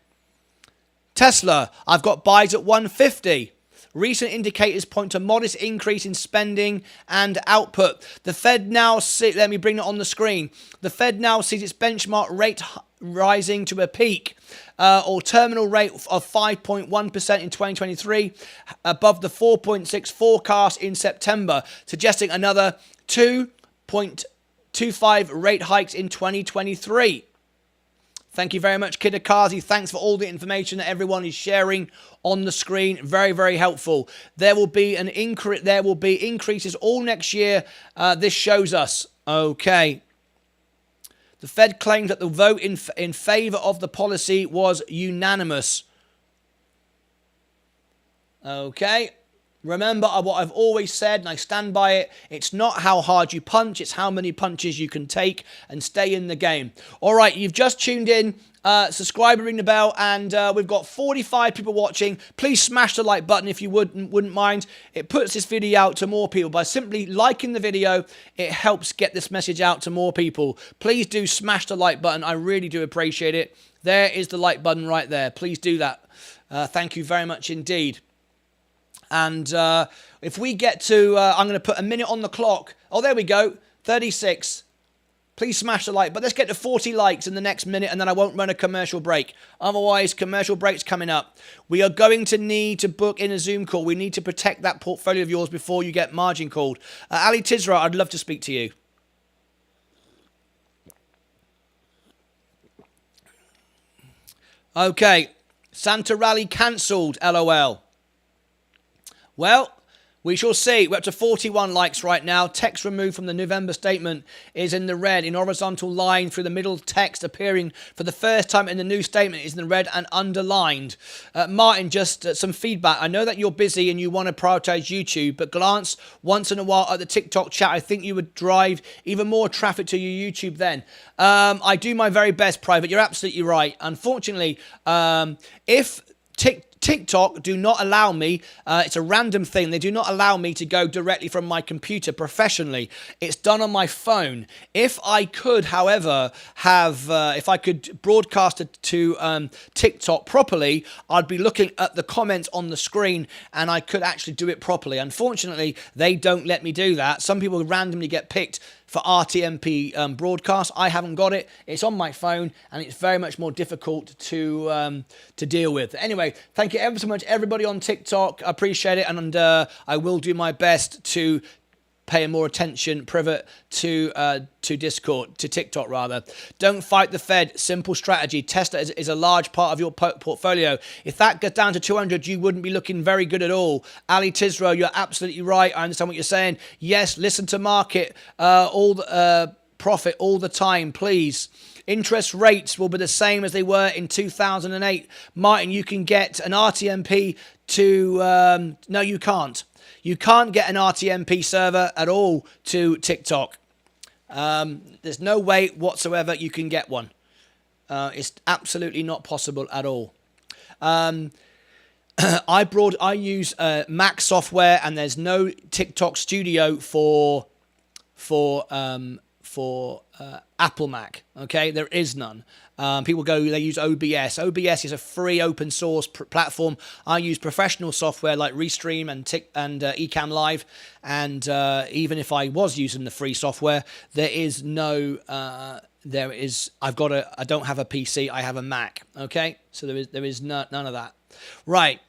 Tesla, I've got buys at 150. Recent indicators point to modest increase in spending and output. The Fed now let me bring it on the screen. The Fed now sees its benchmark rate rising to a peak or terminal rate of 5.1% in 2023, above the 4.6 forecast in September, suggesting another 2.25 rate hikes in 2023. Thank you very much, Kidakazi. Thanks for all the information that everyone is sharing on the screen. Very, very helpful. There will be an increase. There will be increases all next year. This shows us. Okay. The Fed claimed that the vote in favor of the policy was unanimous. Okay. Remember what I've always said, and I stand by it. It's not how hard you punch, it's how many punches you can take and stay in the game. All right, you've just tuned in. Subscribe and ring the bell, and we've got 45 people watching. Please smash the like button if you wouldn't mind. It puts this video out to more people. By simply liking the video, it helps get this message out to more people. Please do smash the like button. I really do appreciate it. There is the like button right there. Please do that. Thank you very much indeed. And if we get to, I'm going to put a minute on the clock. Oh, there we go. 36. Please smash the like. But let's get to 40 likes in the next minute, and then I won't run a commercial break. Otherwise, commercial break's coming up. We are going to need to book in a Zoom call. We need to protect that portfolio of yours before you get margin called. Ali Tisra, I'd love to speak to you. Okay. Santa Rally cancelled, LOL. Well, we shall see. We're up to 41 likes right now. Text removed from the November statement is in the red, in horizontal line through the middle. Text appearing for the first time in the new statement is in the red and underlined. Martin, just some feedback. I know that you're busy and you want to prioritize YouTube, but glance once in a while at the TikTok chat. I think you would drive even more traffic to your YouTube then. I do my very best, Private. You're absolutely right. Unfortunately, if TikTok do not allow me, it's a random thing, they do not allow me to go directly from my computer professionally. It's done on my phone. If I could, however, if I could broadcast it to TikTok properly, I'd be looking at the comments on the screen and I could actually do it properly. Unfortunately, they don't let me do that. Some people randomly get picked for RTMP broadcast. I haven't got it. It's on my phone, and it's very much more difficult to deal with. Anyway, thank you ever so much, everybody on TikTok. I appreciate it, and I will do my best to pay more attention, Privet, to Discord, to TikTok rather. Don't fight the Fed. Simple strategy. Tesla is a large part of your portfolio. If that gets down to 200, you wouldn't be looking very good at all. Ali Tisro, you're absolutely right. I understand what you're saying. Yes, listen to market, profit all the time, please. Interest rates will be the same as they were in 2008. Martin, you can get an RTMP to... no, you can't. You can't get an RTMP server at all to TikTok. There's no way whatsoever you can get one. It's absolutely not possible at all. I use Mac software, and there's no TikTok Studio for Apple Mac. Okay, there is none. People they use OBS. OBS is a free open source platform. I use professional software like Restream and Ecamm Live, and even if I was using the free software, there is no. I don't have a PC. I have a Mac. Okay, so there is none of that. Right.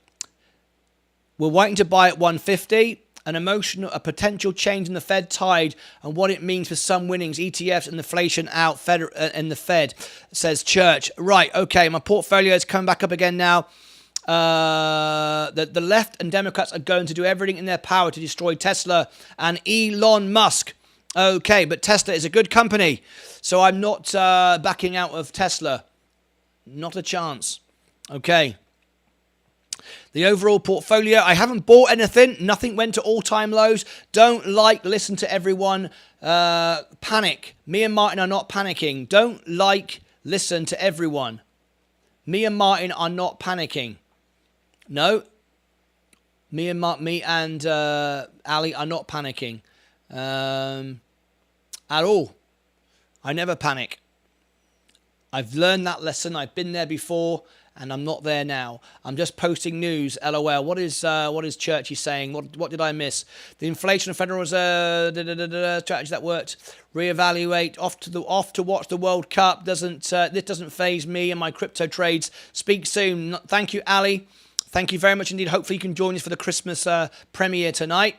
We're waiting to buy at 150. A potential change in the Fed tide and what it means for some winnings, ETFs and inflation out and the Fed, says Church. Right, okay, my portfolio is coming back up again now. The left and Democrats are going to do everything in their power to destroy Tesla and Elon Musk. Okay, but Tesla is a good company, so I'm not backing out of Tesla. Not a chance. Okay. The overall portfolio, I haven't bought anything. Nothing went to all-time lows. Don't listen to everyone panic. Me and Martyn are not panicking. Don't listen to everyone. Me and Martyn are not panicking. No. Me and Ali are not panicking. At all. I never panic. I've learned that lesson. I've been there before. And I'm not there now. I'm just posting news. LOL. What is Churchy saying? What did I miss? The inflation of Federal Reserve strategy that worked. Reevaluate. Off to watch the World Cup. This doesn't phase me and my crypto trades. Speak soon. Thank you, Ali. Thank you very much indeed. Hopefully you can join us for the Christmas premiere tonight.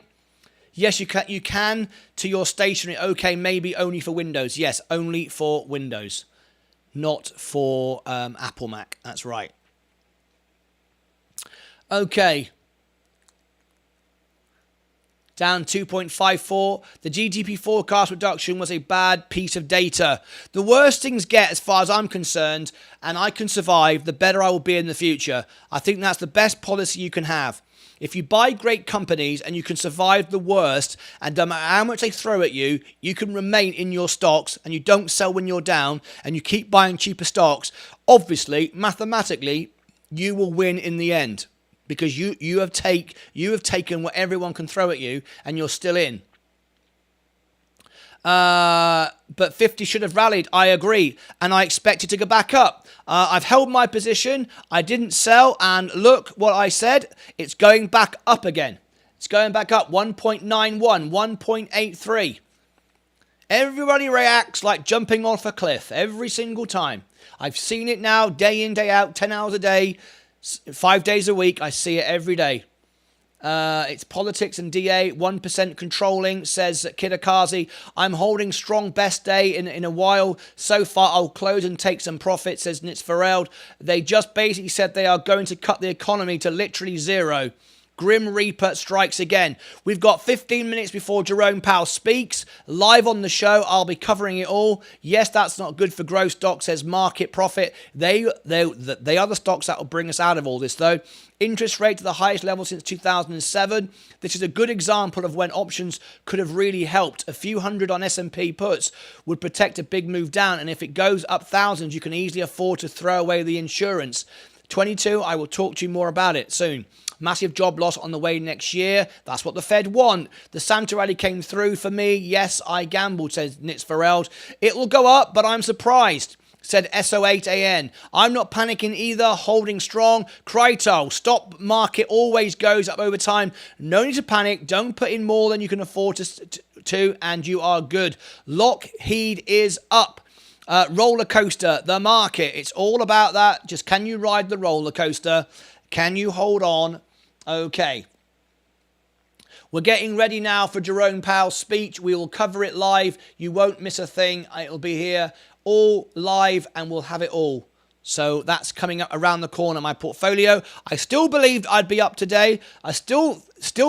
Yes, you can to your stationery. Okay, maybe only for Windows. Yes, only for Windows. Not for Apple Mac. That's right. Okay. Down 2.54. The GDP forecast reduction was a bad piece of data. The worse things get, as far as I'm concerned, and I can survive, the better I will be in the future. I think that's the best policy you can have. If you buy great companies and you can survive the worst, and no matter how much they throw at you, you can remain in your stocks and you don't sell when you're down and you keep buying cheaper stocks, obviously, mathematically, you will win in the end because you have taken what everyone can throw at you and you're still in. But 50 should have rallied. I agree. And I expect it to go back up. I've held my position. I didn't sell. And look what I said. It's going back up again. It's going back up. 1.91, 1.83. Everybody reacts like jumping off a cliff every single time. I've seen it now day in, day out, 10 hours a day, 5 days a week. I see it every day. It's politics and DA, 1% controlling, says Kidakazi. I'm holding strong best day in a while. So far, I'll close and take some profit, says Nitzfareld. They just basically said they are going to cut the economy to literally zero. Grim Reaper strikes again. We've got 15 minutes before Jerome Powell speaks. Live on the show, I'll be covering it all. Yes, that's not good for growth stocks, says Market Profit. They are the stocks that will bring us out of all this, though. Interest rate to the highest level since 2007. This is a good example of when options could have really helped. A few hundred on S&P puts would protect a big move down, and if it goes up thousands, you can easily afford to throw away the insurance. 22, I will talk to you more about it soon. Massive job loss on the way next year. That's what the Fed want. The Santa rally came through for me. Yes, I gambled, says Nitzfareld. It will go up, but I'm surprised, said SO8AN. I'm not panicking either, holding strong. Kryto, stock market always goes up over time. No need to panic. Don't put in more than you can afford to and you are good. Lockheed is up. Roller coaster, the market. It's all about that. Just can you ride the roller coaster? Can you hold on? Okay. We're getting ready now for Jerome Powell's speech. We will cover it live. You won't miss a thing. It'll be here all live and we'll have it all. So that's coming up around the corner, my portfolio. I still believed I'd be up today. I still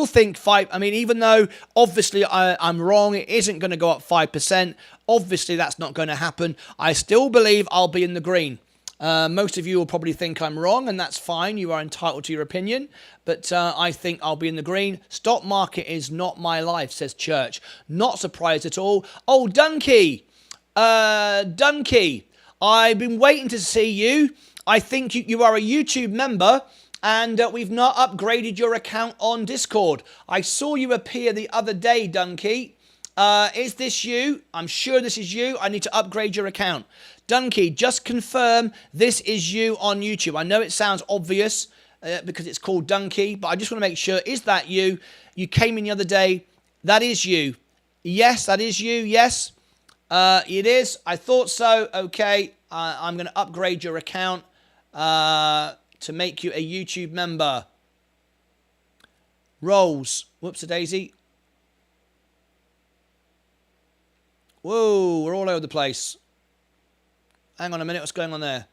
think even though obviously I'm wrong, it isn't going to go up 5%. Obviously that's not going to happen. I still believe I'll be in the green. Most of you will probably think I'm wrong, and that's fine. You are entitled to your opinion. But I think I'll be in the green. Stock market is not my life, says Church. Not surprised at all. Oh, Dunkey. Dunkey, I've been waiting to see you. I think you are a YouTube member, and we've not upgraded your account on Discord. I saw you appear the other day, Dunkey. Is this you? I'm sure this is you. I need to upgrade your account. Dunkey, just confirm this is you on YouTube. I know it sounds obvious because it's called Dunkey, but I just want to make sure. Is that you? You came in the other day. That is you. Yes, that is you. Yes, it is. I thought so. Okay, I'm going to upgrade your account to make you a YouTube member. Rolls. Whoops-a-daisy. Whoa, we're all over the place. Hang on a minute, what's going on there?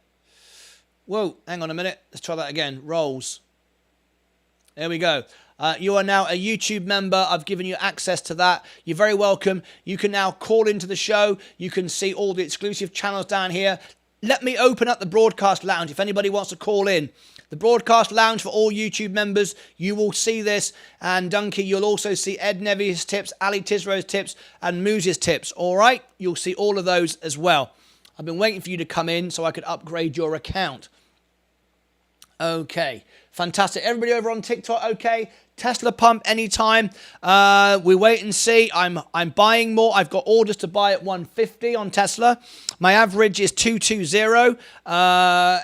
Whoa, hang on a minute. Let's try that again. Rolls. There we go. You are now a YouTube member. I've given you access to that. You're very welcome. You can now call into the show. You can see all the exclusive channels down here. Let me open up the broadcast lounge if anybody wants to call in. The broadcast lounge for all YouTube members, you will see this. And Dunkey, you'll also see Ed Nevy's tips, Ali Tisro's tips, and Moose's tips. All right? You'll see all of those as well. I've been waiting for you to come in so I could upgrade your account. Okay. Fantastic. Everybody over on TikTok, okay? Tesla pump anytime. We wait and see. I'm buying more. I've got orders to buy at 150 on Tesla. My average is 220.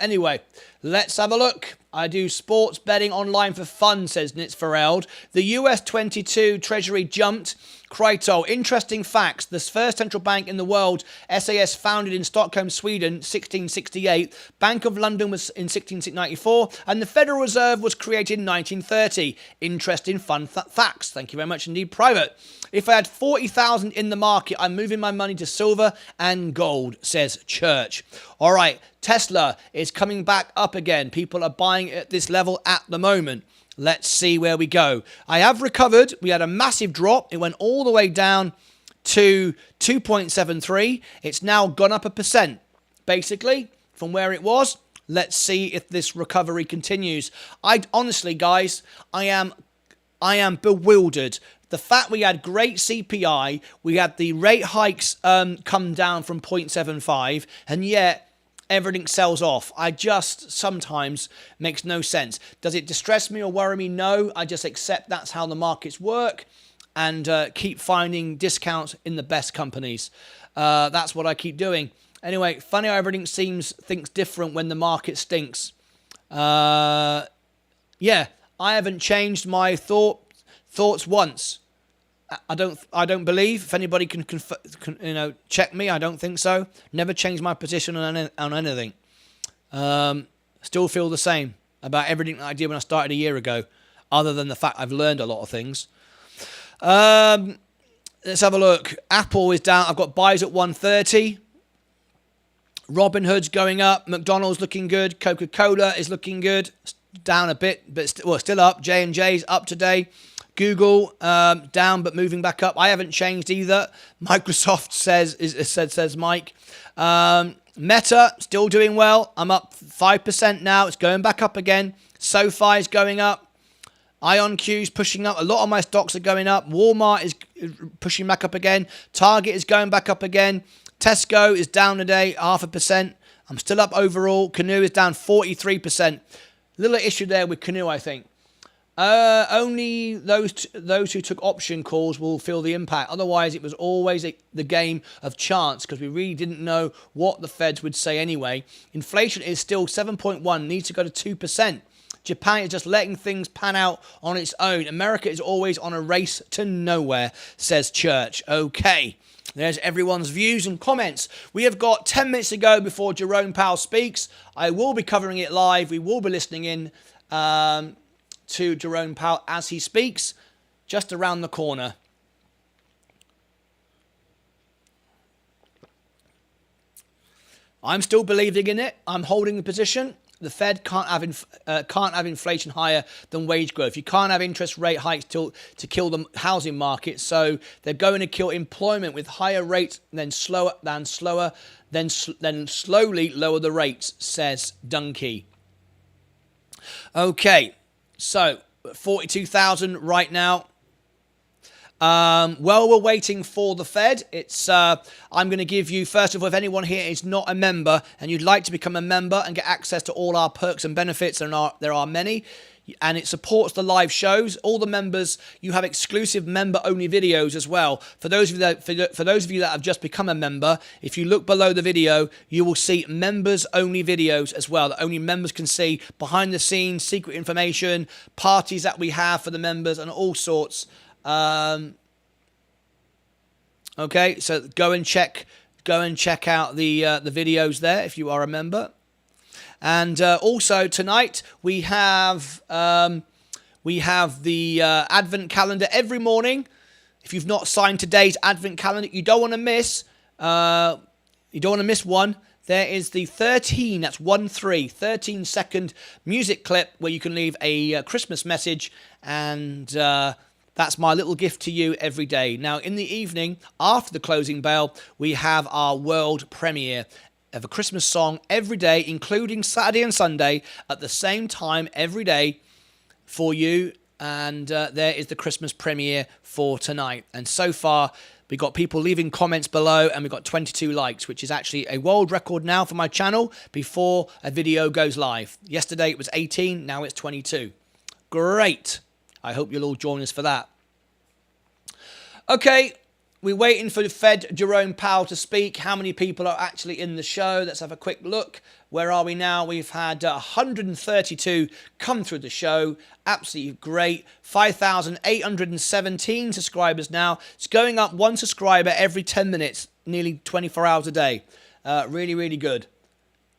Anyway, let's have a look. I do sports betting online for fun, says Nitz Fareld. The US 22 Treasury jumped. Kryto, interesting facts. The first central bank in the world, SAS, founded in Stockholm, Sweden, 1668. Bank of London was in 1694. And the Federal Reserve was created in 1930. Interesting fun facts. Thank you very much indeed, Private. If I had 40,000 in the market, I'm moving my money to silver and gold, says Church. All right, Tesla is coming back up again. People are buying at this level at the moment. Let's see where we go. I have recovered. We had a massive drop. It went all the way down to 2.73. It's now gone up 1%, basically, from where it was. Let's see if this recovery continues. Honestly, guys, I am bewildered. The fact we had great CPI, we had the rate hikes come down from 0.75, and yet everything sells off. I just sometimes makes no sense. Does it distress me or worry me? No. I just accept that's how the markets work and keep finding discounts in the best companies. That's what I keep doing. Anyway, funny how everything thinks different when the market stinks. Yeah, I haven't changed my thoughts once. I don't believe. If anybody can check me, I don't think so. Never changed my position on anything. Still feel the same about everything that I did when I started a year ago, other than the fact I've learned a lot of things. Let's have a look. Apple is down. I've got buys at 130. Robinhood's going up. McDonald's looking good. Coca-Cola is looking good. Down a bit, but still up. J&J's up today. Google down but moving back up. I haven't changed either. Microsoft says Mike. Meta still doing well. I'm up 5% now. It's going back up again. SoFi is going up. IonQ's pushing up. A lot of my stocks are going up. Walmart is pushing back up again. Target is going back up again. Tesco is down today, 0.5%. I'm still up overall. Canoe is down 43%. Little issue there with Canoe, I think. Only those who took option calls will feel the impact. Otherwise, it was always the game of chance because we really didn't know what the Feds would say anyway. Inflation is still 7.1, needs to go to 2%. Japan is just letting things pan out on its own. America is always on a race to nowhere, says Church. Okay, there's everyone's views and comments. We have got 10 minutes to go before Jerome Powell speaks. I will be covering it live. We will be listening in to Jerome Powell as he speaks, just around the corner. I'm still believing in it. I'm holding the position. the Fed can't have inflation higher than wage growth. You can't have interest rate hikes to kill the housing market. So they're going to kill employment with higher rates, then slowly lower the rates, says Dunkey. Okay, so 42,000 right now. While we're waiting for the Fed, I'm going to give you, first of all, if anyone here is not a member and you'd like to become a member and get access to all our perks and benefits, and there are many, and it supports the live shows. All the members, you have exclusive member-only videos as well. For those of you that have just become a member, if you look below the video, you will see members-only videos as well that only members can see, behind the scenes, secret information, parties that we have for the members, and all sorts. Okay, so go and check out the videos there if you are a member. And also tonight we have the Advent calendar every morning. If you've not signed today's Advent calendar, you don't want to miss. You don't want to miss one. There is the 13 second music clip where you can leave a Christmas message, and that's my little gift to you every day. Now, in the evening, after the closing bell, we have our world premiere of a Christmas song every day, including Saturday and Sunday, at the same time every day for you. And there is the Christmas premiere for tonight. And so far, we got people leaving comments below, and we got 22 likes, which is actually a world record now for my channel before a video goes live. Yesterday it was 18, now it's 22. Great. I hope you'll all join us for that. Okay, we're waiting for the Fed Jerome Powell to speak. How many people are actually in the show? Let's have a quick look. Where are we now? We've had 132 come through the show. Absolutely great. 5,817 subscribers now. It's going up one subscriber every 10 minutes, nearly 24 hours a day. Really, really good.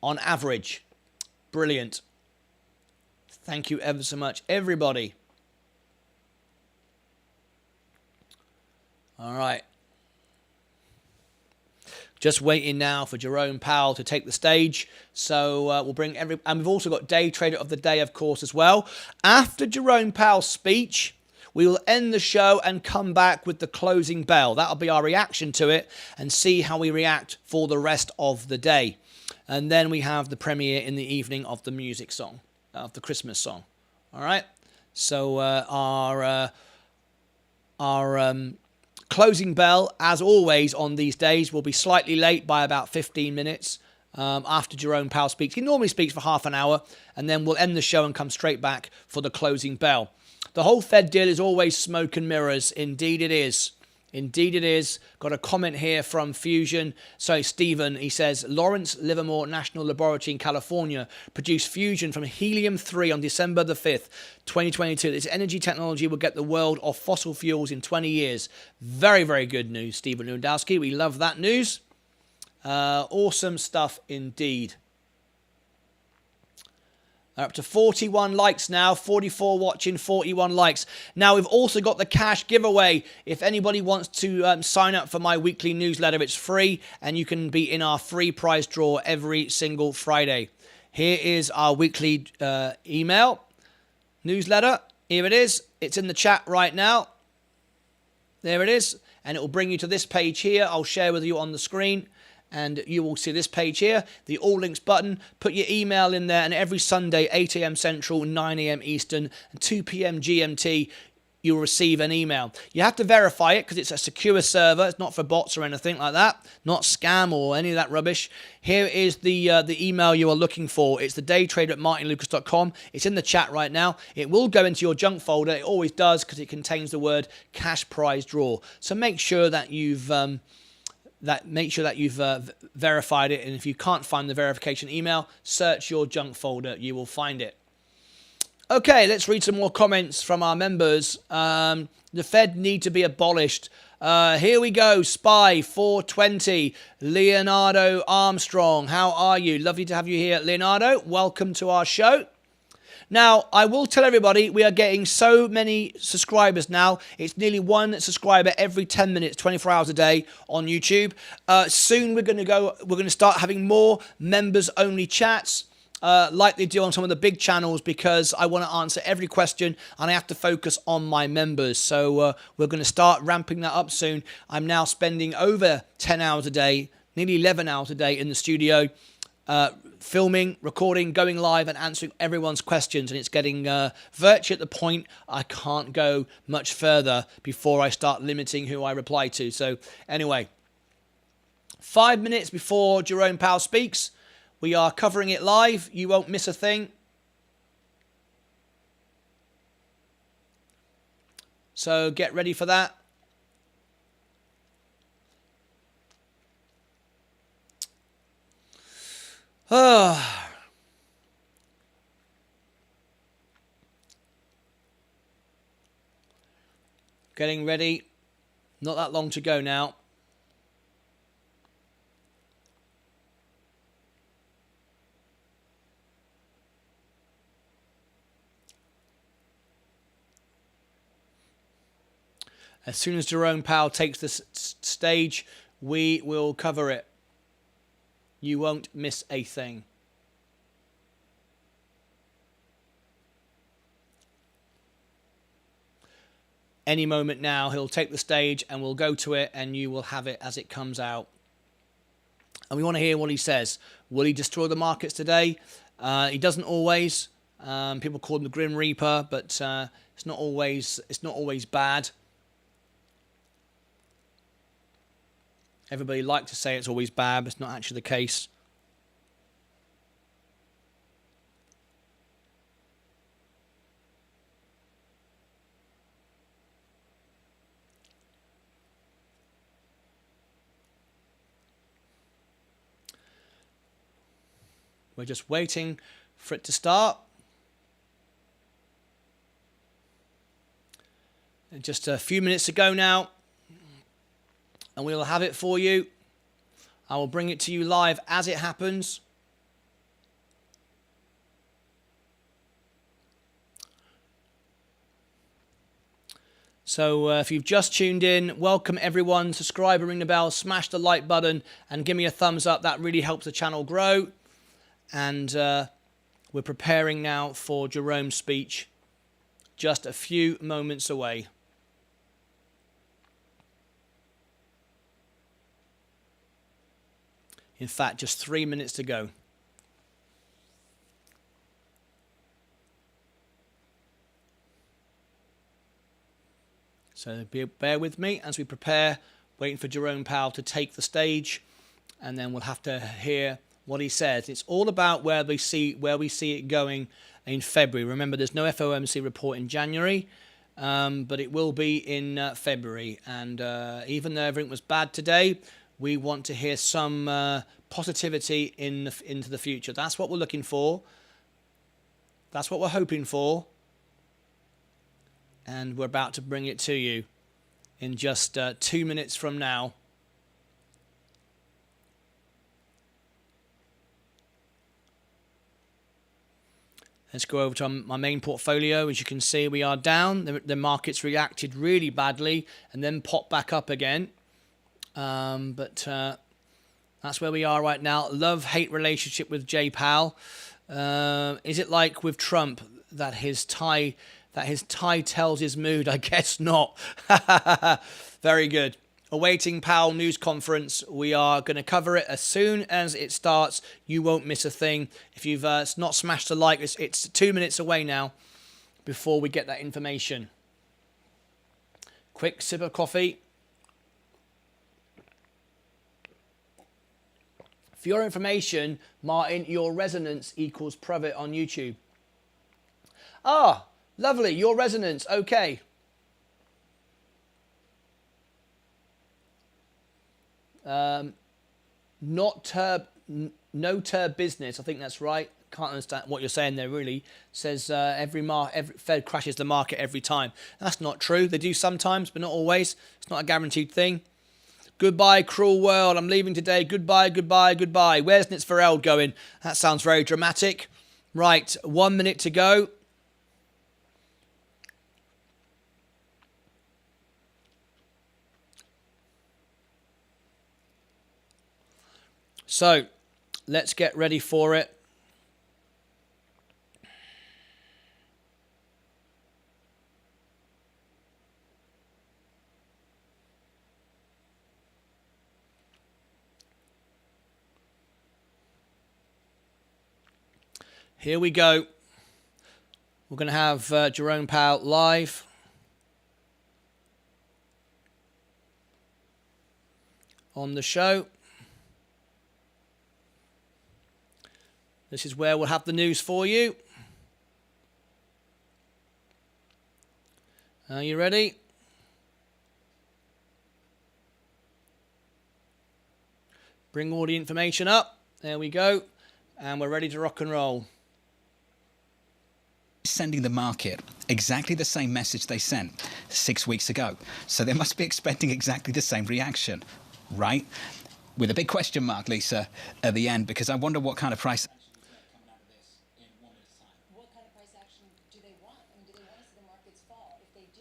On average. Brilliant. Thank you ever so much, everybody. All right. Just waiting now for Jerome Powell to take the stage. So we'll bring and we've also got Day Trader of the Day, of course, as well. After Jerome Powell's speech, we will end the show and come back with the closing bell. That'll be our reaction to it and see how we react for the rest of the day. And then we have the premiere in the evening of the music song, of the Christmas song. All right. So our closing bell, as always on these days, will be slightly late by about 15 minutes after Jerome Powell speaks. He normally speaks for half an hour, and then we'll end the show and come straight back for the closing bell. The whole Fed deal is always smoke and mirrors. Indeed it is. Indeed it is. Got a comment here from Stephen. He says, Lawrence Livermore National Laboratory in California produced fusion from helium-3 on December the 5th, 2022. This energy technology will get the world off fossil fuels in 20 years. Very, very good news, Stephen Lewandowski. We love that news. Awesome stuff indeed. Up to 41 likes now, 44 watching, 41 likes. Now, we've also got the cash giveaway. If anybody wants to sign up for my weekly newsletter, it's free, and you can be in our free prize draw every single Friday. Here is our weekly email newsletter. Here it is. It's in the chat right now. There it is. And it will bring you to this page here. I'll share with you on the screen. And you will see this page here, the All Links button. Put your email in there, and every Sunday, 8 a.m. Central, 9 a.m. Eastern, and 2 p.m. GMT, you'll receive an email. You have to verify it because it's a secure server. It's not for bots or anything like that, not scam or any of that rubbish. Here is the email you are looking for. It's the daytrader at martynlucas.com. It's in the chat right now. It will go into your junk folder. It always does because it contains the word cash prize draw. So make sure that you've verified it, and if you can't find the verification email, search your junk folder. You will find it. Okay, let's read some more comments from our members. The Fed need to be abolished. Here we go. Spy 420. Leonardo Armstrong. How are you? Lovely to have you here, Leonardo. Welcome to our show. Now, I will tell everybody, we are getting so many subscribers now. It's nearly one subscriber every 10 minutes, 24 hours a day on YouTube. Soon we're going to start having more members-only chats. like they do on some of the big channels, because I want to answer every question and I have to focus on my members. So we're going to start ramping that up soon. I'm now spending over 10 hours a day, nearly 11 hours a day in the studio, filming, recording, going live and answering everyone's questions. And it's getting virtually at the point I can't go much further before I start limiting who I reply to. So anyway, 5 minutes before Jerome Powell speaks, we are covering it live. You won't miss a thing. So get ready for that. Getting ready. Not that long to go now. As soon as Jerome Powell takes the stage, we will cover it. You won't miss a thing. Any moment now, he'll take the stage and we'll go to it and you will have it as it comes out. And we want to hear what he says. Will he destroy the markets today? He doesn't always. People call him the Grim Reaper, but it's not always bad. Everybody likes to say it's always bad, but it's not actually the case. We're just waiting for it to start. Just a few minutes to go now. And we'll have it for you. I will bring it to you live as it happens. So if you've just tuned in, welcome everyone. Subscribe and ring the bell, smash the like button and give me a thumbs up. That really helps the channel grow. And we're preparing now for Jerome's speech. Just a few moments away. In fact, just 3 minutes to go. So bear with me as we prepare, waiting for Jerome Powell to take the stage, and then we'll have to hear what he says. It's all about where we see it going in February. Remember, there's no FOMC report in January, but it will be in February. And even though everything was bad today, we want to hear some positivity into the future. That's what we're looking for. That's what we're hoping for. And we're about to bring it to you in just 2 minutes from now. Let's go over to my main portfolio. As you can see, we are down. The markets reacted really badly and then popped back up again. But that's where we are right now. Love-hate relationship with Jay Powell. Is it like with Trump that his tie tells his mood? I guess not. Very good. Awaiting Powell news conference. We are going to cover it as soon as it starts. You won't miss a thing. If you've not smashed the like, it's 2 minutes away now before we get that information. Quick sip of coffee. For your information, Martin, your resonance equals profit on YouTube. Ah, lovely. Your resonance. Okay. No business. I think that's right. Can't understand what you're saying there, really. Says every Fed crashes the market every time. That's not true. They do sometimes, but not always. It's not a guaranteed thing. Goodbye, cruel world. I'm leaving today. Goodbye, goodbye, goodbye. Where's Nitzfareld going? That sounds very dramatic. Right, 1 minute to go. So, let's get ready for it. Here we go. We're going to have Jerome Powell live. On the show. This is where we'll have the news for you. Are you ready? Bring all the information up. There we go. And we're ready to rock and roll. Sending the market exactly the same message they sent 6 weeks ago. So they must be expecting exactly the same reaction, right? With a big question mark, Lisa, at the end, because I wonder what kind of price...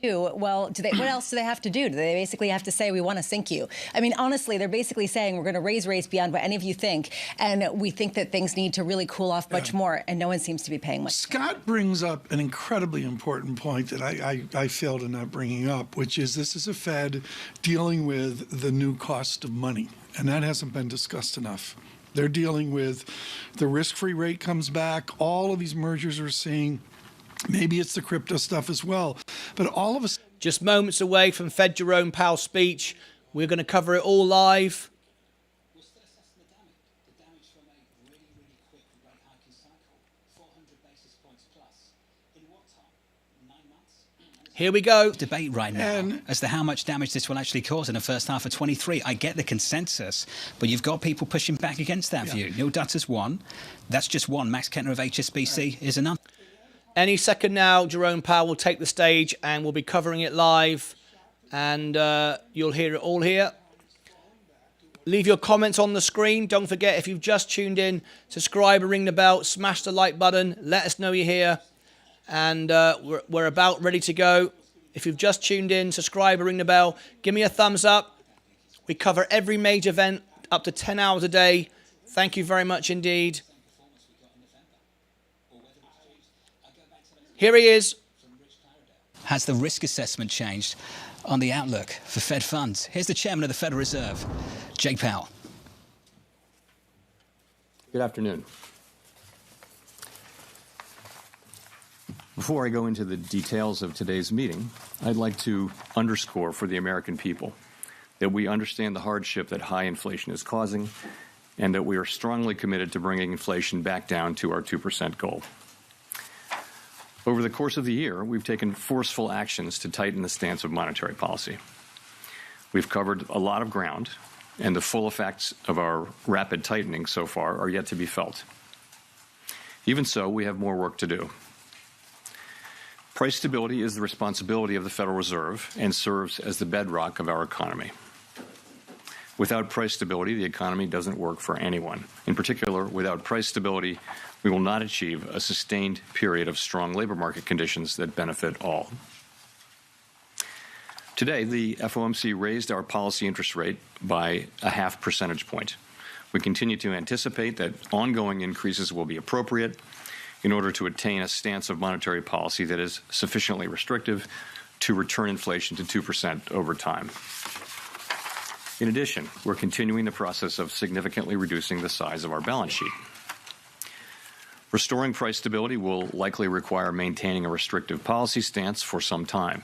Well, what else do they have to do? Do they basically have to say, we want to sink you? I mean, honestly, they're basically saying we're going to raise rates beyond what any of you think, and we think that things need to really cool off much more, and no one seems to be paying much. Scott brings up an incredibly important point that I failed in not bringing up, which is this is a Fed dealing with the new cost of money, and that hasn't been discussed enough. They're dealing with the risk-free rate comes back, all of these mergers we're seeing. Maybe it's the crypto stuff as well. But all of us... Just moments away from Fed Jerome Powell's speech. We're going to cover it all live. We're still assessing the damage from a really, really quick rate hiking cycle. 400 basis points plus. In what time? 9 months? Here we go. Debate right now as to how much damage this will actually cause in the first half of 23. I get the consensus, but you've got people pushing back against that view. Neil Dutter's one. That's just one. Max Kettner of HSBC is another. Any second now, Jerome Powell will take the stage and we'll be covering it live. And you'll hear it all here. Leave your comments on the screen. Don't forget, if you've just tuned in, subscribe and ring the bell. Smash the like button. Let us know you're here. And we're about ready to go. If you've just tuned in, subscribe and ring the bell. Give me a thumbs up. We cover every major event up to 10 hours a day. Thank you very much indeed. Here he is. Has the risk assessment changed on the outlook for Fed funds? Here's the chairman of the Federal Reserve, Jay Powell. Good afternoon. Before I go into the details of today's meeting, I'd like to underscore for the American people that we understand the hardship that high inflation is causing and that we are strongly committed to bringing inflation back down to our 2% goal. Over the course of the year, we've taken forceful actions to tighten the stance of monetary policy. We've covered a lot of ground, and the full effects of our rapid tightening so far are yet to be felt. Even so, we have more work to do. Price stability is the responsibility of the Federal Reserve and serves as the bedrock of our economy. Without price stability, the economy doesn't work for anyone. In particular, without price stability, we will not achieve a sustained period of strong labor market conditions that benefit all. Today, the FOMC raised our policy interest rate by a 0.5 percentage point. We continue to anticipate that ongoing increases will be appropriate in order to attain a stance of monetary policy that is sufficiently restrictive to return inflation to 2% over time. In addition, we're continuing the process of significantly reducing the size of our balance sheet. Restoring price stability will likely require maintaining a restrictive policy stance for some time.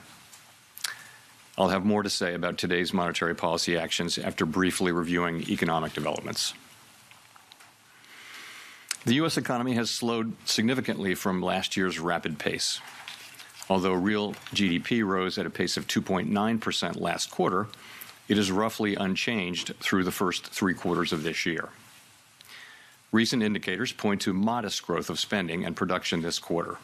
I'll have more to say about today's monetary policy actions after briefly reviewing economic developments. The U.S. economy has slowed significantly from last year's rapid pace. Although real GDP rose at a pace of 2.9% last quarter, it is roughly unchanged through the first 3 quarters of this year. Recent indicators point to modest growth of spending and production this quarter.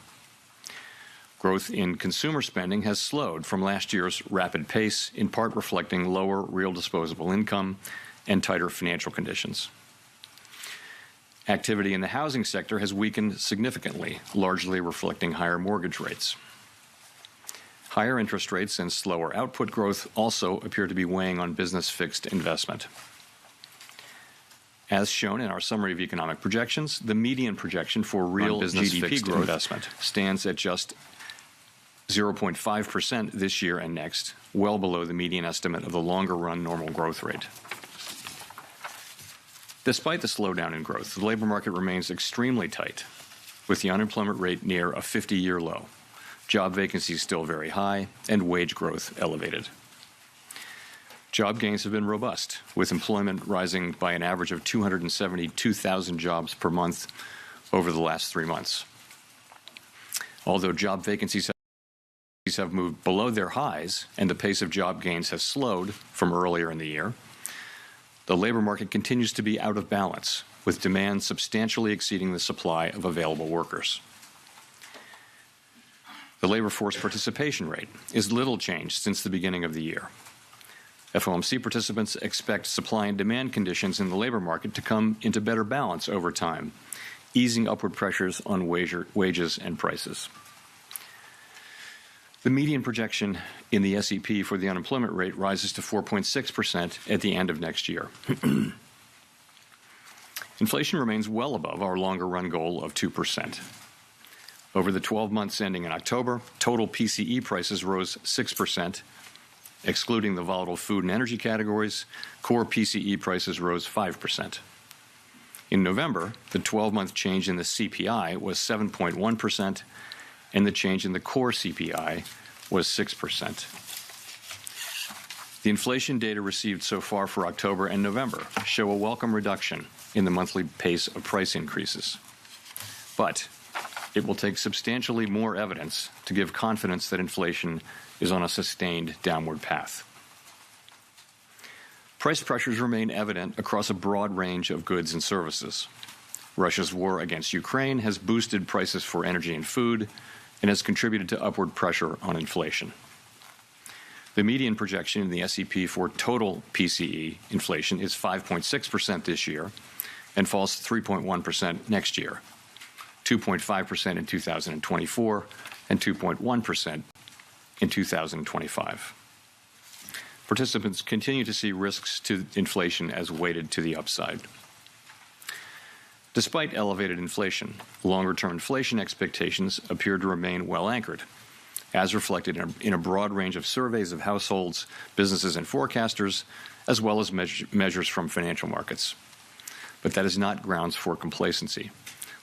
Growth in consumer spending has slowed from last year's rapid pace, in part reflecting lower real disposable income and tighter financial conditions. Activity in the housing sector has weakened significantly, largely reflecting higher mortgage rates. Higher interest rates and slower output growth also appear to be weighing on business fixed investment. As shown in our summary of economic projections, the median projection for real business GDP growth investment stands at just 0.5% this year and next, well below the median estimate of the longer-run normal growth rate. Despite the slowdown in growth, the labor market remains extremely tight. with the unemployment rate near a 50-year low, job vacancies still very high, and wage growth elevated. Job gains have been robust, with employment rising by an average of 272,000 jobs per month over the last 3 months. Although job vacancies have moved below their highs and the pace of job gains has slowed from earlier in the year, the labor market continues to be out of balance, with demand substantially exceeding the supply of available workers. The labor force participation rate is little changed since the beginning of the year. FOMC participants expect supply and demand conditions in the labor market to come into better balance over time, easing upward pressures on wages and prices. The median projection in the SEP for the unemployment rate rises to 4.6% at the end of next year. Inflation remains well above our longer-run goal of 2%. Over the 12 months ending in October, total PCE prices rose 6%. Excluding the volatile food and energy categories, core PCE prices rose 5%. In November, the 12-month change in the CPI was 7.1%, and the change in the core CPI was 6%. The inflation data received so far for October and November show a welcome reduction in the monthly pace of price increases. But it will take substantially more evidence to give confidence that inflation is on a sustained downward path. Price pressures remain evident across a broad range of goods and services. Russia's war against Ukraine has boosted prices for energy and food and has contributed to upward pressure on inflation. The median projection in the SEP for total PCE inflation is 5.6% this year and falls to 3.1% next year, 2.5% in 2024, and 2.1% in 2025. Participants continue to see risks to inflation as weighted to the upside. Despite elevated inflation, longer-term inflation expectations appear to remain well anchored, as reflected in a broad range of surveys of households, businesses, and forecasters, as well as measures from financial markets. But that is not grounds for complacency.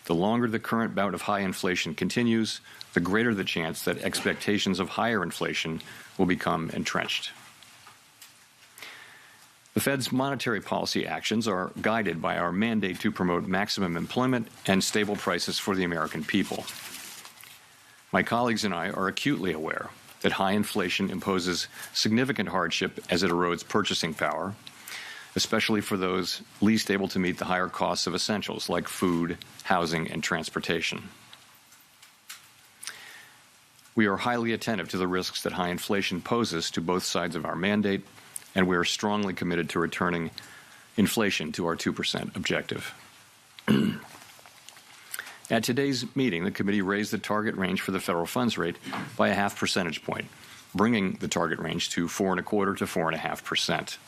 The longer the current bout of high inflation continues, the greater the chance that expectations of higher inflation will become entrenched. The Fed's monetary policy actions are guided by our mandate to promote maximum employment and stable prices for the American people. My colleagues and I are acutely aware that high inflation imposes significant hardship as it erodes purchasing power, especially for those least able to meet the higher costs of essentials like food, housing, and transportation. We are highly attentive to the risks that high inflation poses to both sides of our mandate, and we are strongly committed to returning inflation to our 2% objective. At today's meeting, the committee raised the target range for the federal funds rate by a half percentage point, bringing the target range to 4.25% to 4.5%.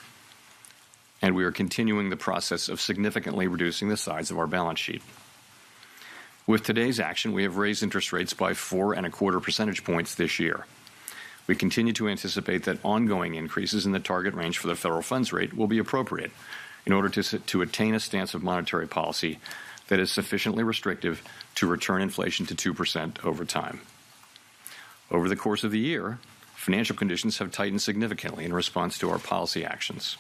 And we are continuing the process of significantly reducing the size of our balance sheet. With today's action, we have raised interest rates by 4.25 percentage points this year. We continue to anticipate that ongoing increases in the target range for the federal funds rate will be appropriate in order to attain a stance of monetary policy that is sufficiently restrictive to return inflation to 2% over time. Over the course of the year, financial conditions have tightened significantly in response to our policy actions.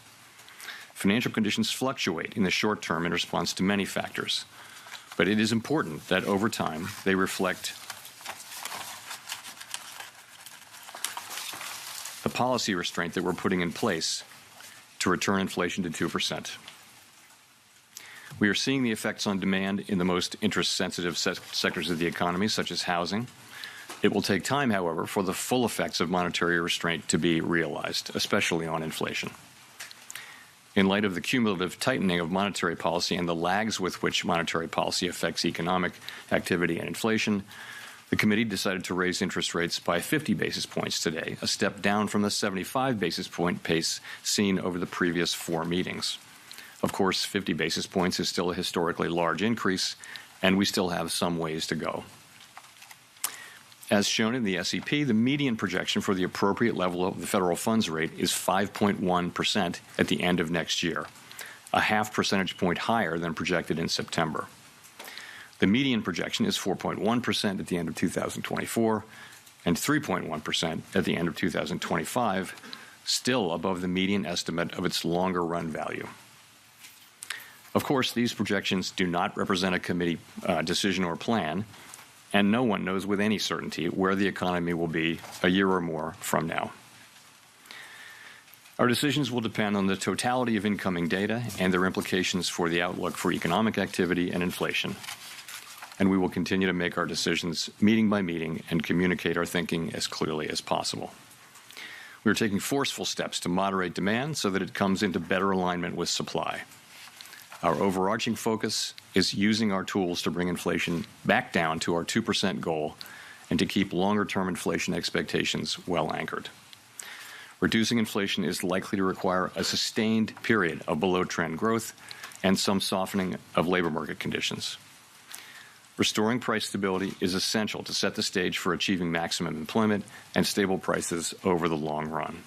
Financial conditions fluctuate in the short term in response to many factors, but it is important that over time they reflect the policy restraint that we're putting in place to return inflation to 2%. We are seeing the effects on demand in the most interest-sensitive sectors of the economy, such as housing. It will take time, however, for the full effects of monetary restraint to be realized, especially on inflation. In light of the cumulative tightening of monetary policy and the lags with which monetary policy affects economic activity and inflation, the committee decided to raise interest rates by 50 basis points today, a step down from the 75 basis point pace seen over the previous 4 meetings. Of course, 50 basis points is still a historically large increase, and we still have some ways to go. As shown in the SEP, the median projection for the appropriate level of the federal funds rate is 5.1% at the end of next year, a half percentage point higher than projected in September. The median projection is 4.1% at the end of 2024 and 3.1% at the end of 2025, still above the median estimate of its longer-run value. Of course, these projections do not represent a committee decision or plan, and no one knows with any certainty where the economy will be a year or more from now. Our decisions will depend on the totality of incoming data and their implications for the outlook for economic activity and inflation. And we will continue to make our decisions meeting by meeting and communicate our thinking as clearly as possible. We are taking forceful steps to moderate demand so that it comes into better alignment with supply. Our overarching focus is using our tools to bring inflation back down to our 2% goal and to keep longer-term inflation expectations well anchored. Reducing inflation is likely to require a sustained period of below-trend growth and some softening of labor market conditions. Restoring price stability is essential to set the stage for achieving maximum employment and stable prices over the long run.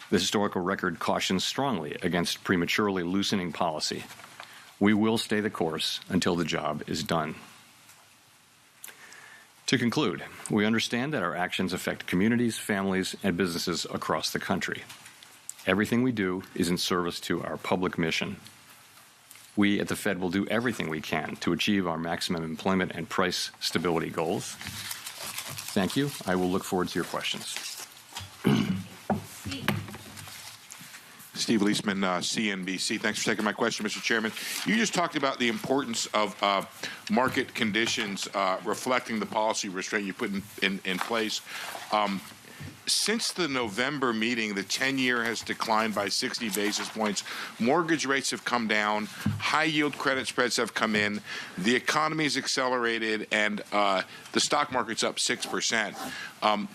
The historical record cautions strongly against prematurely loosening policy. We will stay the course until the job is done. To conclude, we understand that our actions affect communities, families, and businesses across the country. Everything we do is in service to our public mission. We at the Fed will do everything we can to achieve our maximum employment and price stability goals. Thank you. I will look forward to your questions. Steve Leisman, CNBC. Thanks for taking my question, Mr. Chairman. You just talked about the importance of market conditions reflecting the policy restraint you put in place. Since the November meeting, the 10-year has declined by 60 basis points. Mortgage rates have come down. High-yield credit spreads have come in. The economy has accelerated, and the stock market's up 6%.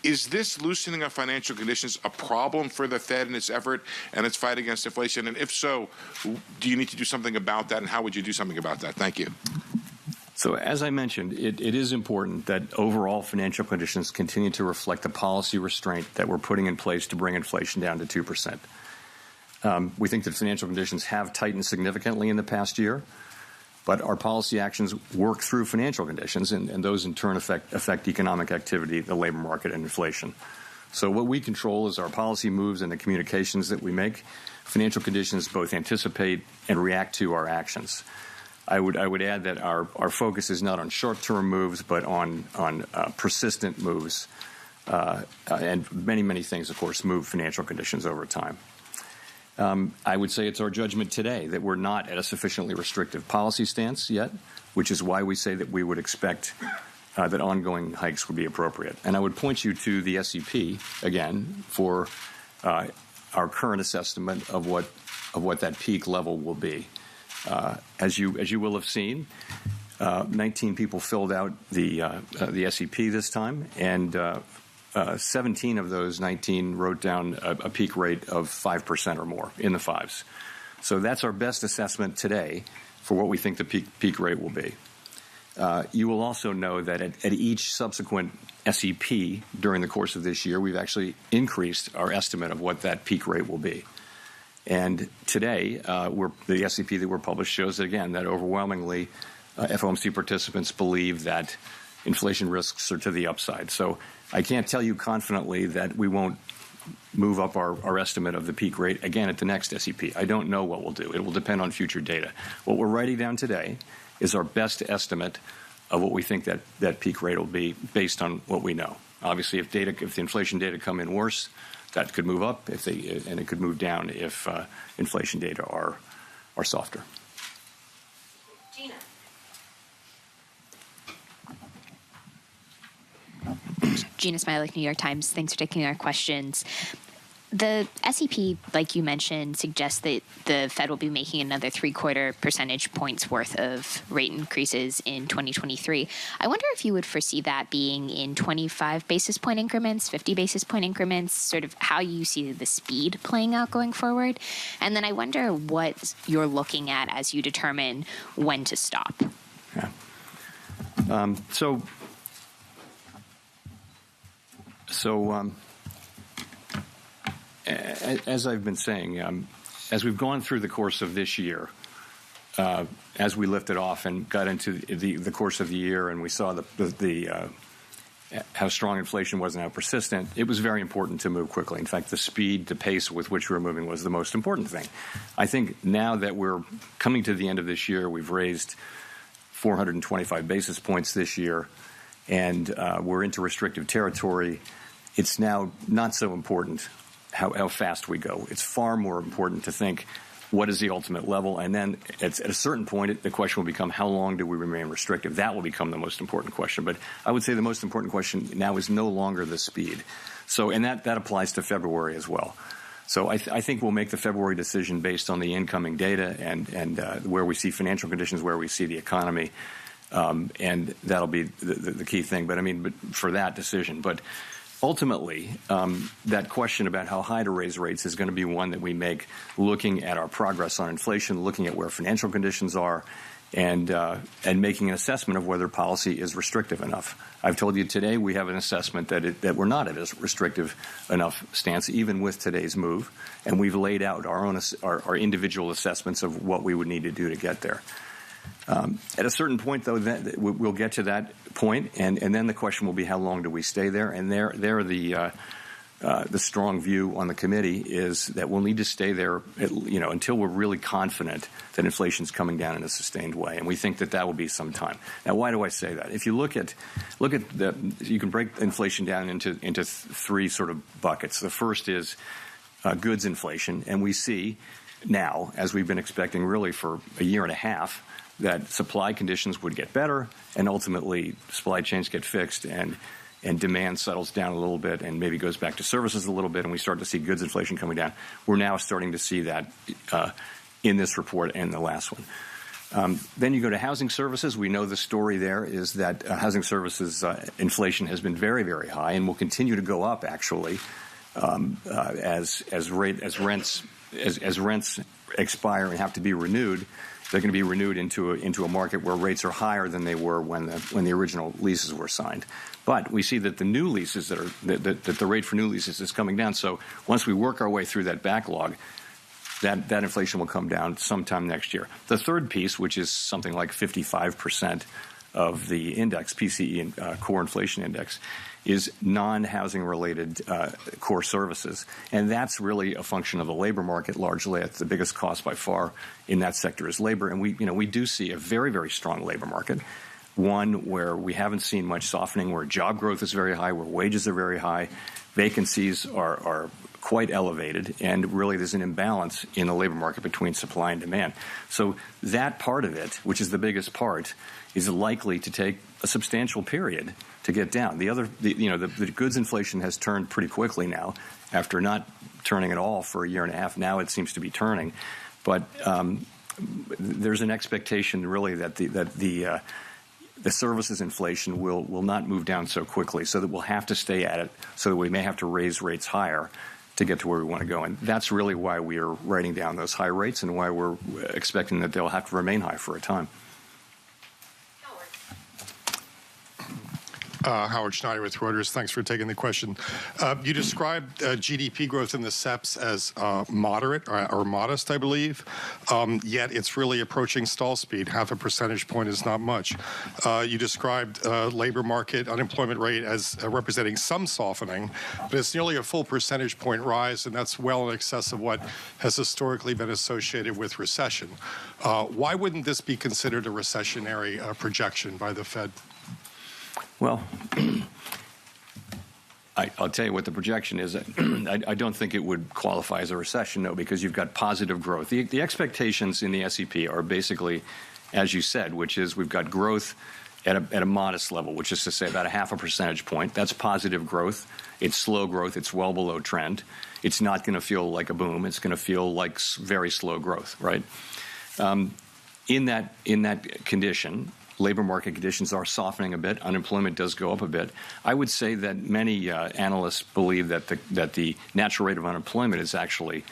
Is this loosening of financial conditions a problem for the Fed in its effort and its fight against inflation? And if so, do you need to do something about that, and how would you do something about that? Thank you. So as I mentioned, it is important that overall financial conditions continue to reflect the policy restraint that we're putting in place to bring inflation down to 2%. We think that financial conditions have tightened significantly in the past year, but our policy actions work through financial conditions, and those in turn affect economic activity, the labor market, and inflation. So what we control is our policy moves and the communications that we make. Financial conditions both anticipate and react to our actions. I would add that our focus is not on short-term moves, but on persistent moves, and many things, of course, move financial conditions over time. I would say it's our judgment today that we're not at a sufficiently restrictive policy stance yet, which is why we say that we would expect that ongoing hikes would be appropriate. And I would point you to the SEP again for our current assessment of what that peak level will be. As you will have seen, 19 people filled out the SEP this time, and 17 of those 19 wrote down a peak rate of 5% or more, in the fives. So that's our best assessment today for what we think the peak rate will be. You will also know that at each subsequent SEP during the course of this year, we've actually increased our estimate of what that peak rate will be. And today, the SEP that we're published shows that, again, that overwhelmingly FOMC participants believe that inflation risks are to the upside. So I can't tell you confidently that we won't move up our estimate of the peak rate again at the next SEP. I don't know what we'll do. It will depend on future data. What we're writing down today is our best estimate of what we think that peak rate will be based on what we know. Obviously, if the inflation data come in worse, that could move up, and it could move down if inflation data are softer. Gina. Gina Smilik, New York Times. Thanks for taking our questions. The SEP, like you mentioned, suggests that the Fed will be making another 3/4 percentage points worth of rate increases in 2023. I wonder if you would foresee that being in 25 basis point increments, 50 basis point increments, sort of how you see the speed playing out going forward. And then I wonder what you're looking at as you determine when to stop. Yeah. As I've been saying, as we've gone through the course of this year, as we lifted off and got into the course of the year, and we saw how strong inflation was and how persistent, it was very important to move quickly. In fact, the speed, the pace with which we were moving was the most important thing. I think now that we're coming to the end of this year, we've raised 425 basis points this year, and we're into restrictive territory. It's now not so important how fast we go. It's far more important to think, what is the ultimate level? And then at a certain point, the question will become, how long do we remain restrictive? That will become the most important question. But I would say the most important question now is no longer the speed. So, and that applies to February as well. So I think we'll make the February decision based on the incoming data and where we see financial conditions, where we see the economy. And that'll be the key thing. But for that decision. But ultimately, that question about how high to raise rates is going to be one that we make looking at our progress on inflation, looking at where financial conditions are, and making an assessment of whether policy is restrictive enough. I've told you today we have an assessment that we're not at a restrictive enough stance, even with today's move, and we've laid out our individual assessments of what we would need to do to get there. At a certain point, though, we'll get to that point, and then the question will be how long do we stay there? And the strong view on the committee is that we'll need to stay there, until we're really confident that inflation's coming down in a sustained way, and we think that will be some time. Now, why do I say that? If you look at you can break inflation down into three sort of buckets. The first is goods inflation, and we see now, as we've been expecting really for a year and a half, that supply conditions would get better, and ultimately supply chains get fixed, and demand settles down a little bit and maybe goes back to services a little bit, and we start to see goods inflation coming down. We're now starting to see that in this report and the last one. Then you go to housing services. We know the story there is that housing services inflation has been very, very high and will continue to go up, actually, as rents expire and have to be renewed. They're going to be renewed into a market where rates are higher than they were when the original leases were signed. But we see that the new leases that the rate for new leases is coming down. So once we work our way through that backlog, that inflation will come down sometime next year. The third piece, which is something like 55% of the index, PCE, core inflation index, is non-housing related core services. And that's really a function of the labor market largely. It's the biggest cost by far in that sector is labor. And we do see a very, very strong labor market, one where we haven't seen much softening, where job growth is very high, where wages are very high, vacancies are quite elevated, and really there's an imbalance in the labor market between supply and demand. So that part of it, which is the biggest part, is likely to take a substantial period to get down. The goods inflation has turned pretty quickly now, after not turning at all for a year and a half. Now it seems to be turning, but there's an expectation really that the services inflation will not move down so quickly, so that we'll have to stay at it, so that we may have to raise rates higher to get to where we want to go. And that's really why we are writing down those high rates and why we're expecting that they'll have to remain high for a time. Howard Schneider with Reuters. Thanks for taking the question. You described GDP growth in the SEPs as moderate or modest, I believe, yet it's really approaching stall speed. Half a percentage point is not much. You described labor market unemployment rate as representing some softening, but it's nearly a full percentage point rise, and that's well in excess of what has historically been associated with recession. Why wouldn't this be considered a recessionary projection by the Fed? Well, I'll tell you what the projection is. I don't think it would qualify as a recession, no, because you've got positive growth. The expectations in the SEP are basically, as you said, which is we've got growth at a modest level, which is to say about a half a percentage point. That's positive growth. It's slow growth. It's well below trend. It's not going to feel like a boom. It's going to feel like very slow growth, right? In that condition, labor market conditions are softening a bit. Unemployment does go up a bit. I would say that many analysts believe that the natural rate of unemployment is actually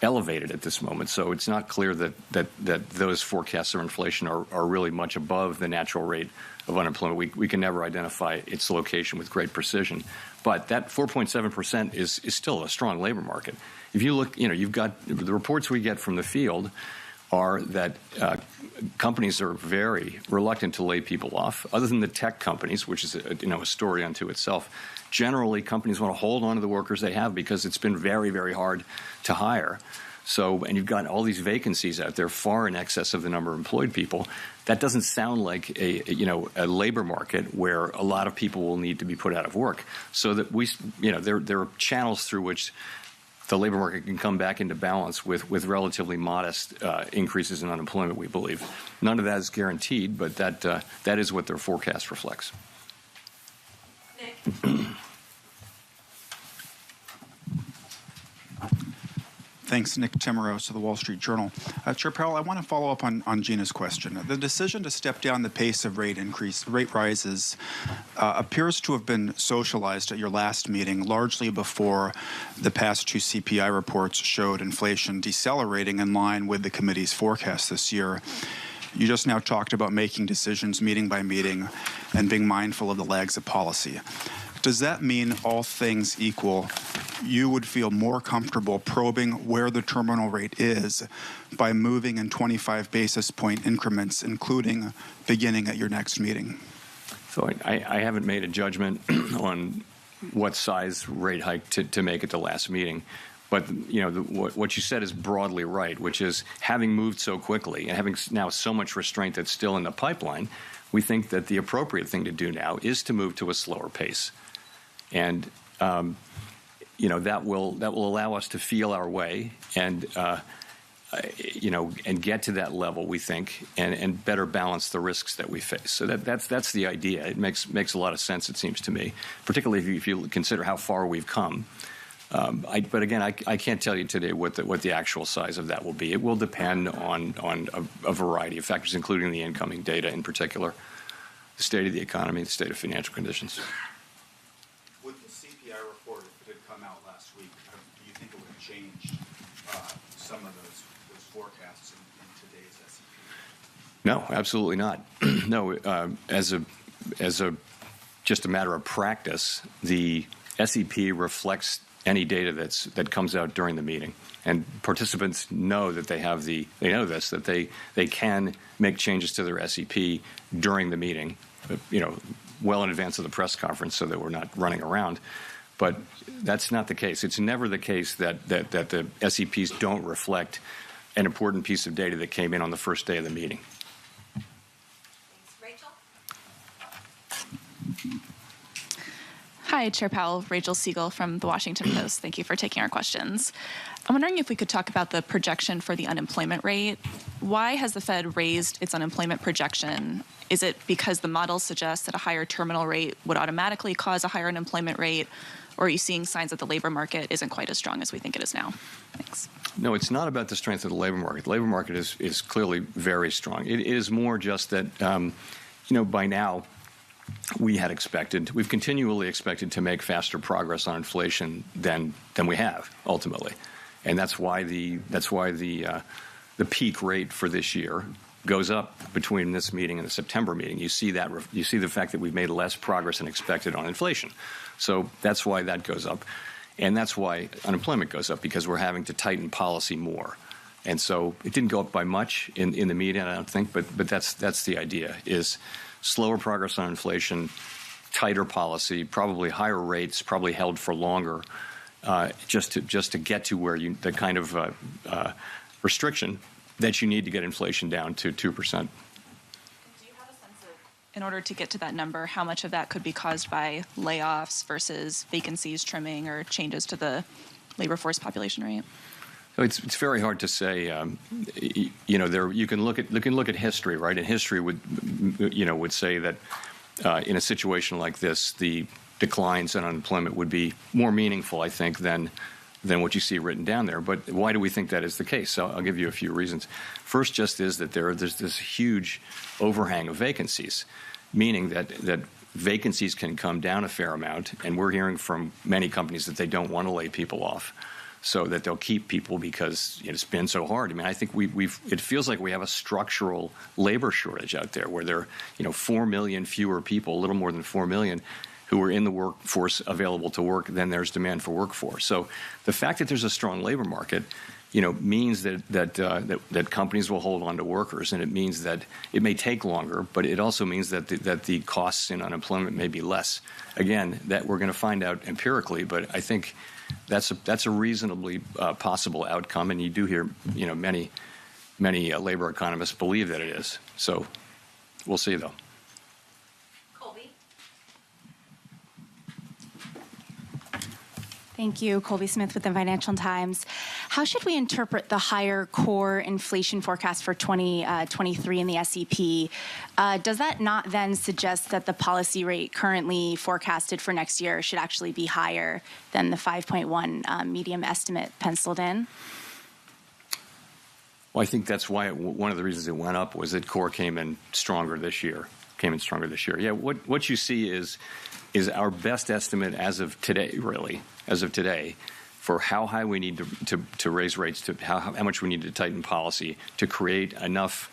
elevated at this moment. So it's not clear that those forecasts of inflation are really much above the natural rate of unemployment. We can never identify its location with great precision. But that 4.7% is still a strong labor market. If you look, you've got the reports we get from the field are that companies are very reluctant to lay people off. Other than the tech companies, which is a story unto itself, generally companies want to hold on to the workers they have because it's been very, very hard to hire. So, and you've got all these vacancies out there far in excess of the number of employed people. That doesn't sound like a labor market where a lot of people will need to be put out of work. So that there are channels through which the labor market can come back into balance with relatively modest increases in unemployment, we believe. None of that is guaranteed, but that is what their forecast reflects. Nick. Thanks, Nick Timmeros of the Wall Street Journal. Chair Powell, I want to follow up on Gina's question. The decision to step down the pace of rate rises appears to have been socialized at your last meeting, largely before the past two CPI reports showed inflation decelerating in line with the committee's forecast this year. You just now talked about making decisions meeting by meeting and being mindful of the lags of policy. Does that mean, all things equal, you would feel more comfortable probing where the terminal rate is by moving in 25 basis point increments, including beginning at your next meeting? So I haven't made a judgment on what size rate hike to make at the last meeting. But what you said is broadly right, which is having moved so quickly and having now so much restraint that's still in the pipeline, we think that the appropriate thing to do now is to move to a slower pace. And that will allow us to feel our way and and get to that level, we think, and better balance the risks that we face. So that's the idea. It makes a lot of sense, it seems to me, particularly if you consider how far we've come. But again, I can't tell you today what the actual size of that will be. It will depend on a variety of factors, including the incoming data in particular, the state of the economy, the state of financial conditions. With the CPI report, if it had come out last week, do you think it would have changed some of those forecasts in today's SEP? No, absolutely not. No, as just a matter of practice, the SEP reflects any data that comes out during the meeting, and participants know that that they can make changes to their SEP during the meeting, well in advance of the press conference, so that we're not running around. But that's not the case. It's never the case that the SEPs don't reflect an important piece of data that came in on the first day of the meeting. Thanks. Rachel? Hi, Chair Powell. Rachel Siegel from The Washington Post. Thank you for taking our questions. I'm wondering if we could talk about the projection for the unemployment rate. Why has the Fed raised its unemployment projection? Is it because the models suggest that a higher terminal rate would automatically cause a higher unemployment rate? Or are you seeing signs that the labor market isn't quite as strong as we think it is now? Thanks. No, it's not about the strength of the labor market. The labor market is clearly very strong. It is more just that, by now, we've continually expected to make faster progress on inflation than we have ultimately, and that's why the peak rate for this year goes up between this meeting and the September meeting. You see the fact that we've made less progress than expected on inflation, so that's why that goes up, and that's why unemployment goes up, because we're having to tighten policy more. And so it didn't go up by much in the meeting, I don't think, but that's the idea, is slower progress on inflation, tighter policy, probably higher rates, probably held for longer, just to get to where the kind of restriction that you need to get inflation down to 2%. Do you have a sense of, in order to get to that number, how much of that could be caused by layoffs versus vacancies trimming or changes to the labor force population rate? So it's very hard to say. You can look at history, right? And history would say that in a situation like this, the declines in unemployment would be more meaningful, I think, than what you see written down there. But why do we think that is the case? So I'll give you a few reasons. First, just is that there's this huge overhang of vacancies, meaning that vacancies can come down a fair amount, and we're hearing from many companies that they don't want to lay people off, so that they'll keep people because it's been so hard. I mean, I think it feels like we have a structural labor shortage out there, where there are 4 million fewer people, a little more than 4 million, who are in the workforce available to work than there's demand for workforce. So the fact that there's a strong labor market, means that companies will hold on to workers, and it means that it may take longer, but it also means that the costs in unemployment may be less. Again, that we're going to find out empirically, but I think that's a reasonably possible outcome, and you do hear many labor economists believe that it is. So we'll see, though. Thank you. Colby Smith with the Financial Times. How should we interpret the higher core inflation forecast for 2023 in the SEP? Does that not then suggest that the policy rate currently forecasted for next year should actually be higher than the 5.1 medium estimate penciled in? Well, I think that's why one of the reasons it went up was that core came in stronger this year. Yeah, what you see is our best estimate as of today, for how high we need to raise rates, to how much we need to tighten policy to create enough,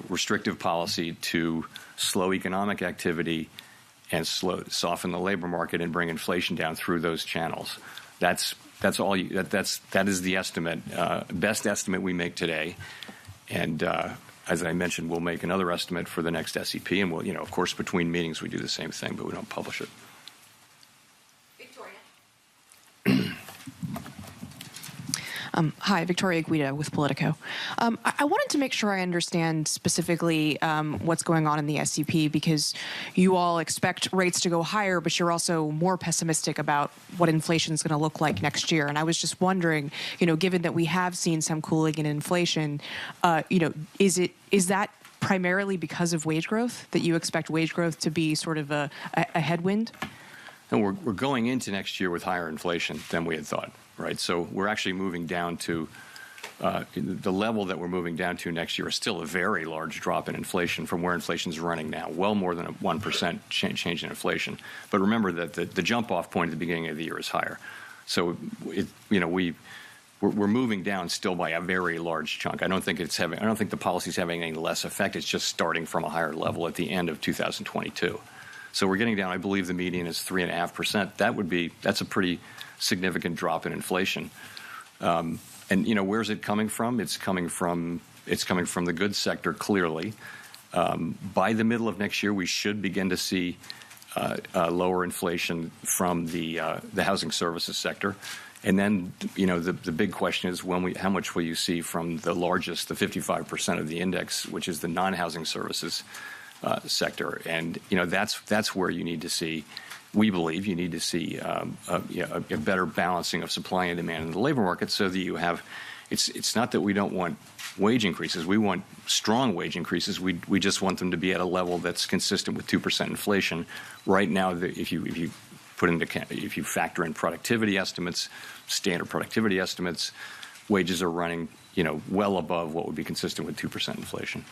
restrictive policy to slow economic activity and soften the labor market and bring inflation down through those channels. That is the estimate, best estimate we make today, and. As I mentioned, we'll make another estimate for the next SEP, and we'll, of course, between meetings we do the same thing, but we don't publish it. Hi, Victoria Guida with Politico. I wanted to make sure I understand specifically what's going on in the SEP, because you all expect rates to go higher, but you're also more pessimistic about what inflation is going to look like next year. And I was just wondering, given that we have seen some cooling in inflation, is that primarily because of wage growth, that you expect wage growth to be sort of a headwind? And we're going into next year with higher inflation than we had thought. Right, so we're actually moving down to the level that we're moving down to next year is still a very large drop in inflation from where inflation is running now, well more than a 1% change in inflation. But remember that the jump-off point at the beginning of the year is higher. So we're moving down still by a very large chunk. I don't think the policy is having any less effect. It's just starting from a higher level at the end of 2022. So we're getting down. I believe the median is 3.5%. That's a pretty significant drop in inflation, and where's it coming from? It's coming from the goods sector clearly. By the middle of next year, we should begin to see lower inflation from the housing services sector, and then the big question is how much will you see from the 55% of the index, which is the non-housing services sector, and that's where you need to see. We believe you need to see a better balancing of supply and demand in the labor market, so that you have. It's not that we don't want wage increases. We want strong wage increases. We just want them to be at a level that's consistent with 2% inflation. Right now, if you factor in productivity estimates, standard productivity estimates, wages are running well above what would be consistent with 2% inflation.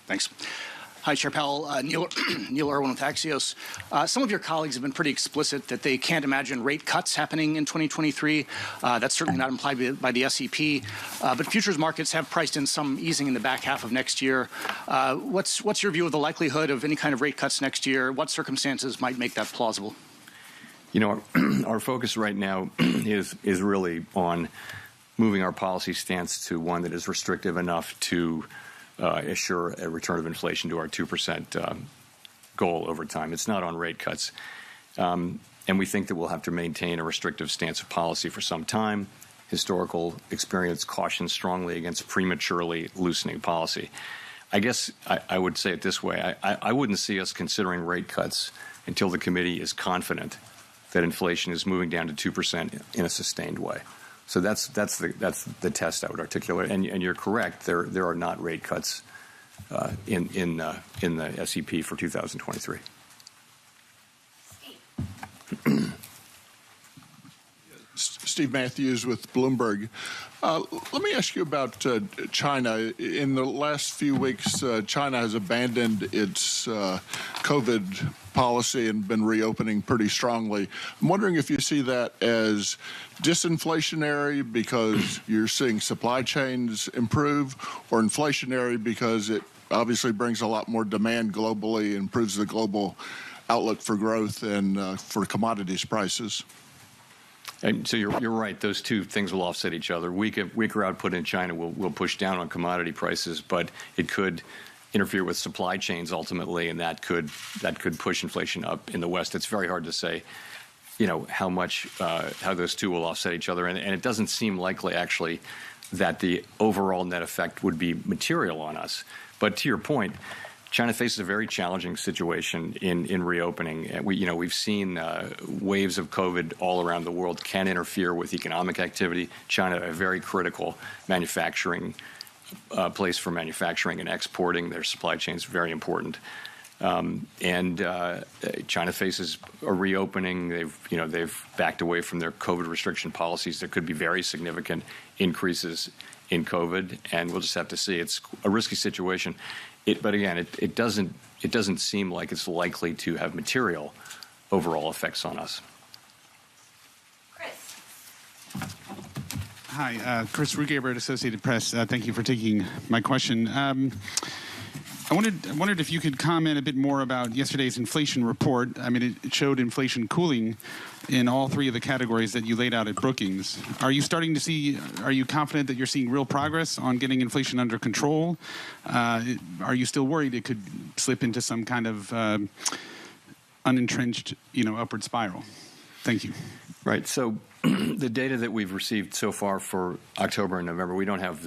Thanks. Hi, Chair Powell. Neil Irwin with Axios. Some of your colleagues have been pretty explicit that they can't imagine rate cuts happening in 2023. That's certainly not implied by the SEP. But futures markets have priced in some easing in the back half of next year. What's your view of the likelihood of any kind of rate cuts next year? What circumstances might make that plausible? Our focus right now is really on moving our policy stance to one that is restrictive enough to assure a return of inflation to our 2% goal over time. It's not on rate cuts. And we think that we'll have to maintain a restrictive stance of policy for some time. Historical experience cautions strongly against prematurely loosening policy. I guess I would say it this way. I wouldn't see us considering rate cuts until the committee is confident that inflation is moving down to 2% in a sustained way. So that's the test I would articulate, and you're correct. There are not rate cuts in the SEP for 2023. Steve Matthews with Bloomberg. Let me ask you about China. In the last few weeks, China has abandoned its COVID policy and been reopening pretty strongly. I'm wondering if you see that as disinflationary because you're seeing supply chains improve, or inflationary because it obviously brings a lot more demand globally, improves the global outlook for growth and for commodities prices. And so you're right. Those two things will offset each other. Weaker output in China will push down on commodity prices, but it could interfere with supply chains ultimately, and that could push inflation up in the West. It's very hard to say, how those two will offset each other, and it doesn't seem likely actually that the overall net effect would be material on us. But to your point, China faces a very challenging situation in reopening. We've seen waves of COVID all around the world can interfere with economic activity. China, a very critical manufacturing place for manufacturing and exporting. Their supply chain is very important. China faces a reopening. They've backed away from their COVID restriction policies. There could be very significant increases in COVID, and we'll just have to see. It's a risky situation. But again, it doesn't seem like it's likely to have material overall effects on us. Hi, Chris Rugaber at Associated Press. Thank you for taking my question. I wondered if you could comment a bit more about yesterday's inflation report. I mean, it showed inflation cooling in all three of the categories that you laid out at Brookings. Are you confident that you're seeing real progress on getting inflation under control? Are you still worried it could slip into some kind of unentrenched, upward spiral? Thank you. Right. So the data that we've received so far for October and November, we don't have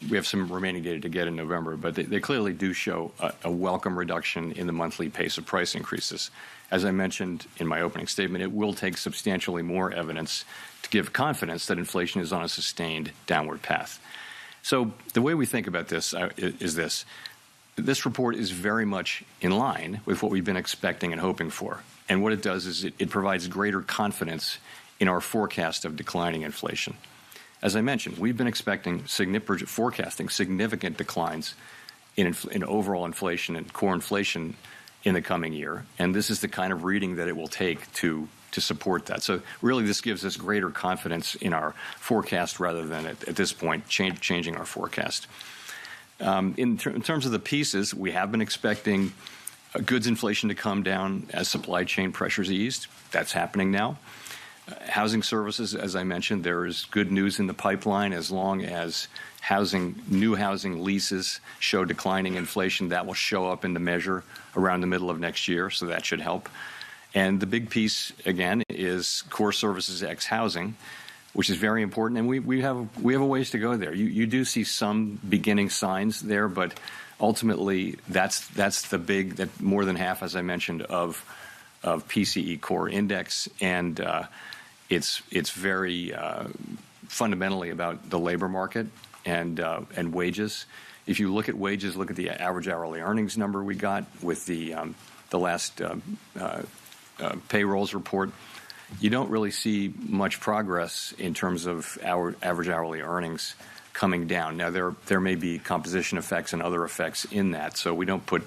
we have some remaining data to get in November, but they clearly do show a welcome reduction in the monthly pace of price increases. As I mentioned in my opening statement, it will take substantially more evidence to give confidence that inflation is on a sustained downward path. So the way we think about this is this. This report is very much in line with what we've been expecting and hoping for. And what it does is it provides greater confidence in our forecast of declining inflation. As I mentioned, we've been forecasting significant declines in overall inflation and core inflation in the coming year, and this is the kind of reading that it will take to support that. So really this gives us greater confidence in our forecast rather than at this point changing our forecast. In terms of the pieces, we have been expecting goods inflation to come down as supply chain pressures eased. That's happening now. Housing services, as I mentioned, there is good news in the pipeline. As long as new housing leases show declining inflation, that will show up in the measure around the middle of next year, so that should help. And the big piece, again, is core services ex housing, which is very important, and we have a ways to go there. You do see some beginning signs there, but ultimately that's that more than half, as I mentioned, of PCE core index, and it's very fundamentally about the labor market and wages. If you look at wages, look at the average hourly earnings number we got with the last payrolls report. You don't really see much progress in terms of our average hourly earnings coming down. Now there may be composition effects and other effects in that, so we don't put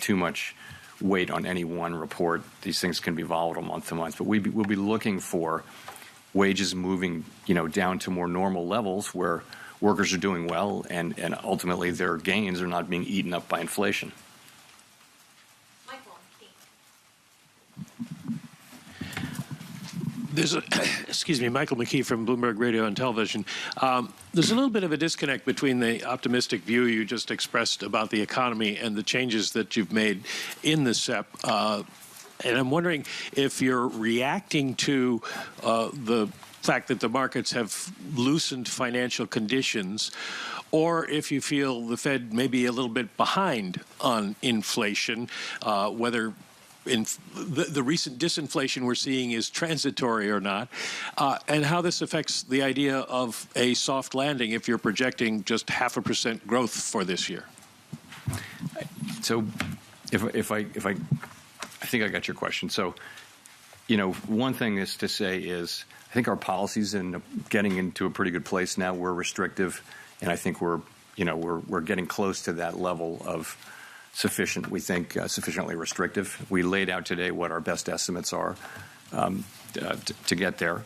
too much weight on any one report. These things can be volatile month to month, but we'll be looking for wages moving down to more normal levels where workers are doing well and ultimately their gains are not being eaten up by inflation. Michael McKee from Bloomberg Radio and Television. There's a little bit of a disconnect between the optimistic view you just expressed about the economy and the changes that you've made in the SEP. And I'm wondering if you're reacting to the fact that the markets have loosened financial conditions, or if you feel the Fed may be a little bit behind on inflation, whether the recent disinflation we're seeing is transitory or not, and how this affects the idea of a soft landing if you're projecting just 0.5% growth for this year. So if I think I got your question. So, one thing is to say is I think our policies in getting into a pretty good place now. We're restrictive, and I think we're getting close to that level of sufficiently restrictive. We laid out today what our best estimates are to get there.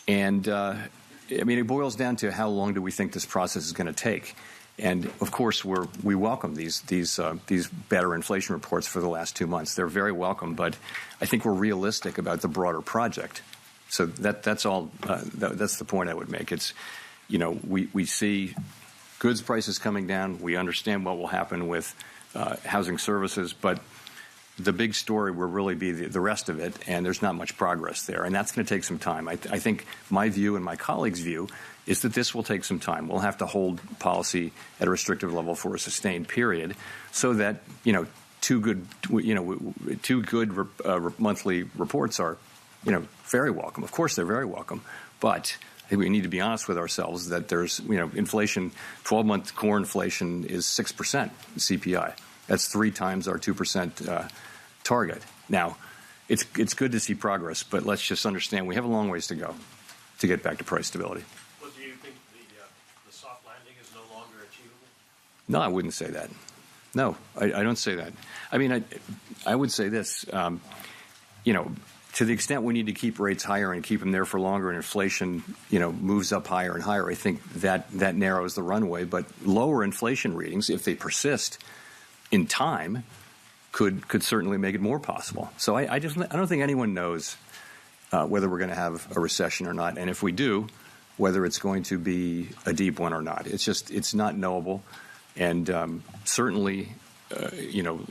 It boils down to how long do we think this process is going to take. And of course, we welcome these better inflation reports for the last 2 months. They're very welcome, but I think we're realistic about the broader project. So that's all. That's the point I would make. It's, we see goods prices coming down. We understand what will happen with housing services, but the big story will really be the rest of it, and there's not much progress there, and that's going to take some time. I think my view and my colleagues' view is that this will take some time. We'll have to hold policy at a restrictive level for a sustained period, so that two good monthly reports are very welcome. Of course, they're very welcome, but I think we need to be honest with ourselves that there's inflation. 12-month core inflation is 6% CPI. That's 3 times our 2% target. Now, it's good to see progress, but let's just understand we have a long ways to go to get back to price stability. Well, do you think the soft landing is no longer achievable? No, I wouldn't say that. No, I don't say that. I mean, I would say this. To the extent we need to keep rates higher and keep them there for longer, and inflation, moves up higher and higher, I think that narrows the runway. But lower inflation readings, if they persist in time, could certainly make it more possible. So I don't think anyone knows whether we're going to have a recession or not, and if we do, whether it's going to be a deep one or not. It's not knowable, and certainly,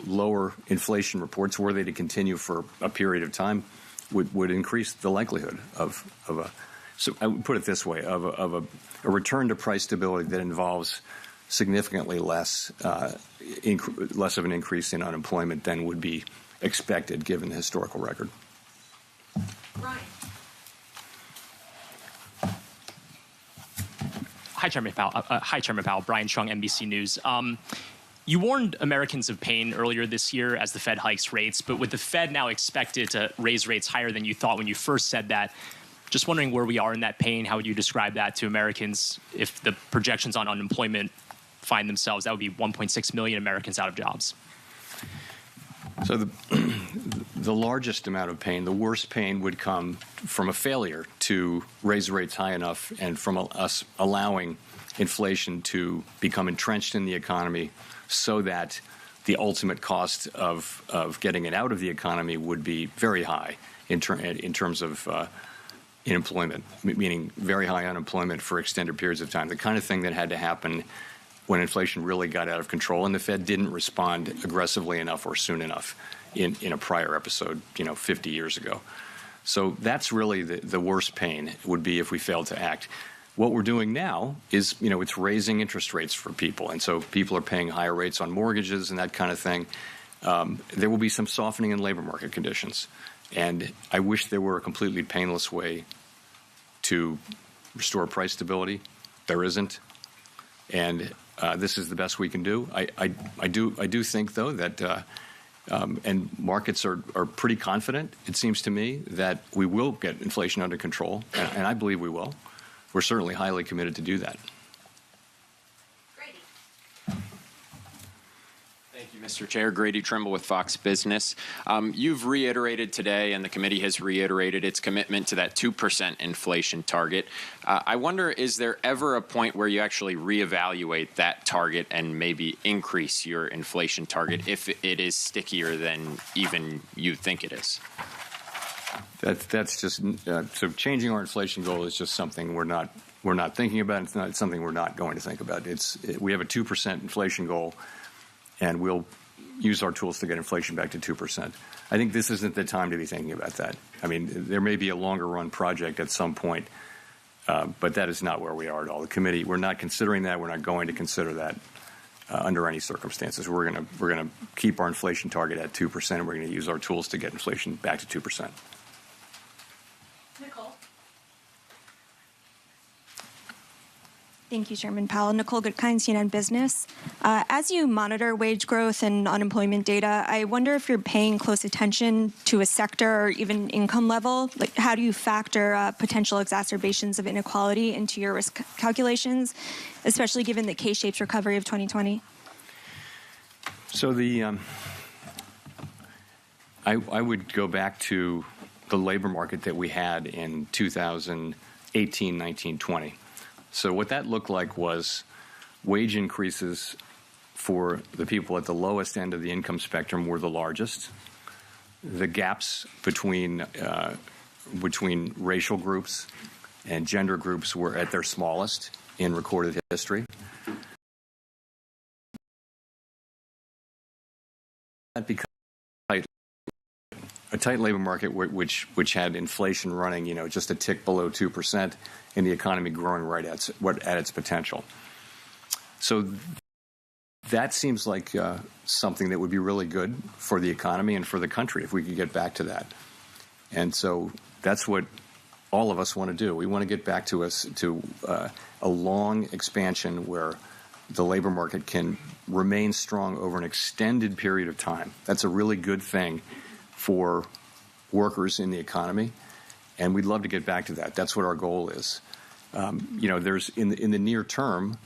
lower inflation reports, were they to continue for a period of time, would increase the likelihood of a. So I would put it this way: of a return to price stability that involves significantly less of an increase in unemployment than would be expected given the historical record. Brian. Hi, Chairman Powell. Brian Chung, NBC News. You warned Americans of pain earlier this year as the Fed hikes rates, but with the Fed now expected to raise rates higher than you thought when you first said that, just wondering where we are in that pain. How would you describe that to Americans if the projections on unemployment find themselves? That would be 1.6 million Americans out of jobs. So the largest amount of pain, the worst pain, would come from a failure to raise rates high enough and from us allowing inflation to become entrenched in the economy so that the ultimate cost of getting it out of the economy would be very high in terms of unemployment, meaning very high unemployment for extended periods of time, the kind of thing that had to happen when inflation really got out of control and the Fed didn't respond aggressively enough or soon enough in a prior episode, 50 years ago. So that's really the worst pain would be if we failed to act. What we're doing now is, it's raising interest rates for people. And so people are paying higher rates on mortgages and that kind of thing. There will be some softening in labor market conditions. And I wish there were a completely painless way to restore price stability. There isn't. And this is the best we can do. I do think, though, that and markets are pretty confident, it seems to me, that we will get inflation under control, and I believe we will. We're certainly highly committed to do that. Thank you, Mr. Chair. Grady Trimble with Fox Business. You've reiterated today, and the committee has reiterated its commitment to that 2% inflation target. I wonder, is there ever a point where you actually reevaluate that target and maybe increase your inflation target if it is stickier than even you think it is? That's just so changing our inflation goal is just something we're not thinking about. It's something we're not going to think about. We have a 2% inflation goal, and we'll use our tools to get inflation back to 2%. I think this isn't the time to be thinking about that. I mean, there may be a longer run project at some point, but that is not where we are at all. The committee, we're not considering that. We're not going to consider that under any circumstances. We're going to keep our inflation target at 2%, and we're going to use our tools to get inflation back to 2%. Nicole. Thank you, Chairman Powell. Nicole Goodkind, CNN Business. As you monitor wage growth and unemployment data, I wonder if you're paying close attention to a sector or even income level. Like, how do you factor potential exacerbations of inequality into your risk calculations, especially given the K-shaped recovery of 2020? So I would go back to the labor market that we had in 2018, 19, 20. So what that looked like was wage increases for the people at the lowest end of the income spectrum were the largest. The gaps between racial groups and gender groups were at their smallest in recorded history. Because a tight labor market which had inflation running, just a tick below 2%, and the economy growing right at its potential. So that seems like something that would be really good for the economy and for the country if we could get back to that. And so that's what all of us want to do. We want to get back to a long expansion where the labor market can remain strong over an extended period of time. That's a really good thing for workers in the economy, and we'd love to get back to that. That's what our goal is. There's in the near term,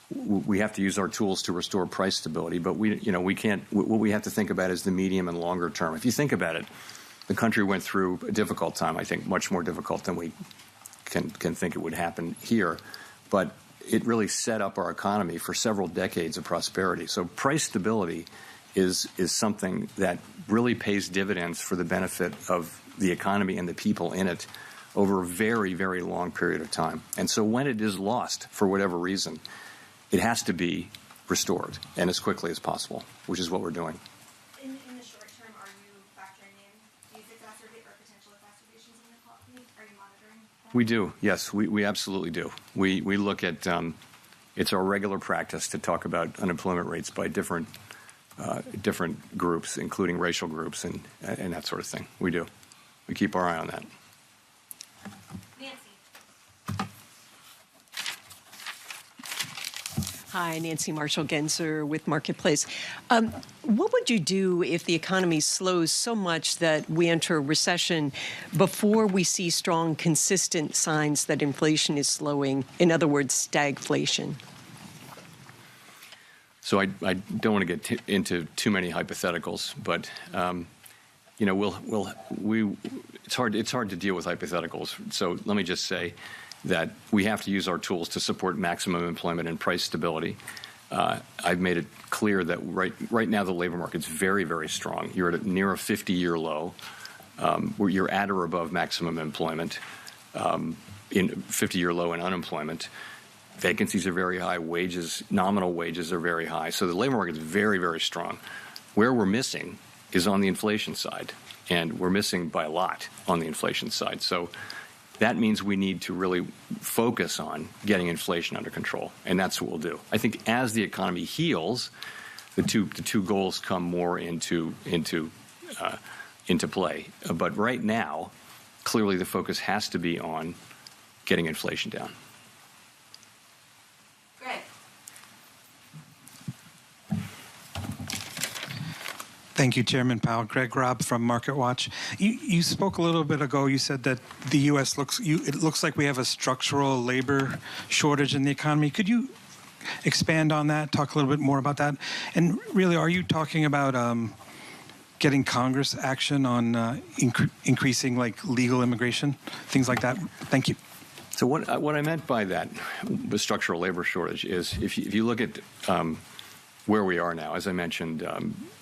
we have to use our tools to restore price stability, but we can't. What we have to think about is the medium and longer term. If you think about it, the country went through a difficult time. I think much more difficult than we can think it would happen here, but it really set up our economy for several decades of prosperity. So price stability is something that really pays dividends for the benefit of the economy and the people in it over a very, very long period of time. And so when it is lost for whatever reason, it has to be restored, and as quickly as possible, which is what we're doing. In the short term, are you factoring in these exacerbate or potential exacerbations in the economy? Are you monitoring that? We do, yes, we absolutely do. We look at it's our regular practice to talk about unemployment rates by different groups, including racial groups and that sort of thing. We do. We keep our eye on that. Hi, Nancy Marshall-Genzer with Marketplace. What would you do if the economy slows so much that we enter a recession before we see strong, consistent signs that inflation is slowing? In other words, stagflation. So I don't want to get into too many hypotheticals, but it's hard to deal with hypotheticals. So let me just say that we have to use our tools to support maximum employment and price stability. I've made it clear that right now the labor market's very, very strong. You're at near a 50-year low. Where you're at or above maximum employment, in 50-year low in unemployment. Vacancies are very high. Nominal wages are very high. So the labor market is very, very strong. Where we're missing is on the inflation side, and we're missing by a lot on the inflation side. So that means we need to really focus on getting inflation under control, and that's what we'll do. I think as the economy heals, the two goals come more into play. But right now, clearly the focus has to be on getting inflation down. Thank you, Chairman Powell. Greg Robb from MarketWatch. You spoke a little bit ago. You said that the U.S. it looks like we have a structural labor shortage in the economy. Could you expand on that? Talk a little bit more about that. And really, are you talking about getting Congress action on increasing legal immigration, things like that? Thank you. So what I meant by that, the structural labor shortage, is if you look at where we are now, as I mentioned.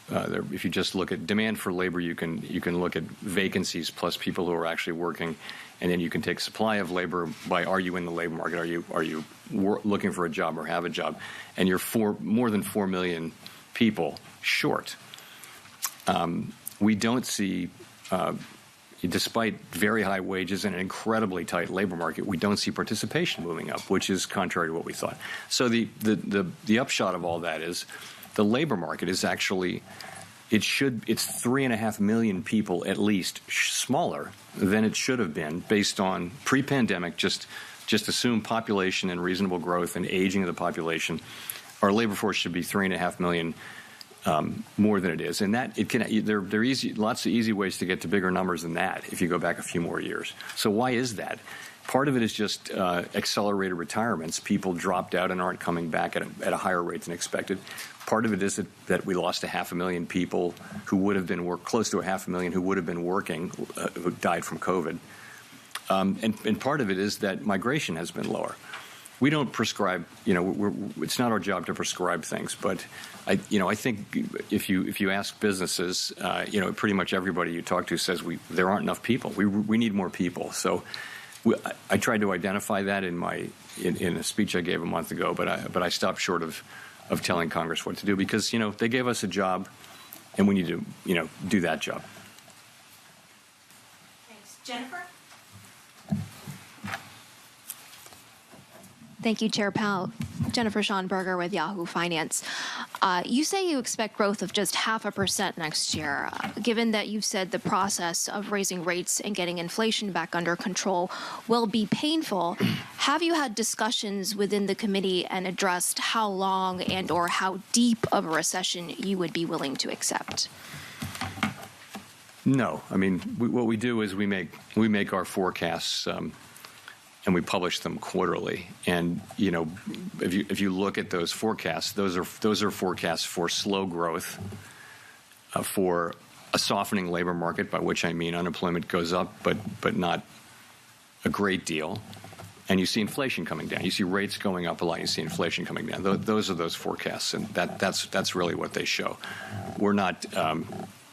If you just look at demand for labor, you can look at vacancies plus people who are actually working, and then you can take supply of labor by are you in the labor market, are you looking for a job or have a job, and you're more than 4 million people short. We don't see, despite very high wages and an incredibly tight labor market, we don't see participation moving up, which is contrary to what we thought. So the upshot of all that is, the labor market is actually, it's 3.5 million people at least smaller than it should have been based on pre-pandemic, just assume population and reasonable growth and aging of the population. Our labor force should be 3.5 million more than it is. And that there are lots of easy ways to get to bigger numbers than that if you go back a few more years. So why is that? Part of it is just accelerated retirements. People dropped out and aren't coming back at a higher rate than expected. Part of it is that we lost 500,000 people who would have been close to 500,000 who would have been working, who died from COVID. And part of it is that migration has been lower. we don't prescribe. It's not our job to prescribe things. But I think if you ask businesses, pretty much everybody you talk to says there aren't enough people. We need more people. So I tried to identify that in a speech I gave a month ago, but I stopped short of telling Congress what to do because they gave us a job, and we need to do that job. Thanks, Jennifer. Thank you, Chair Powell. Jennifer Schonberger with Yahoo Finance. You say you expect growth of just 0.5% next year. Given that you've said the process of raising rates and getting inflation back under control will be painful, have you had discussions within the committee and addressed how long and or how deep of a recession you would be willing to accept? No. I mean, what we do is we make our forecasts and we publish them quarterly. And if you look at those forecasts, those are forecasts for slow growth, for a softening labor market, by which I mean unemployment goes up, but not a great deal. And you see inflation coming down. You see rates going up a lot. You see inflation coming down. Those are those forecasts, and that's really what they show. We're not.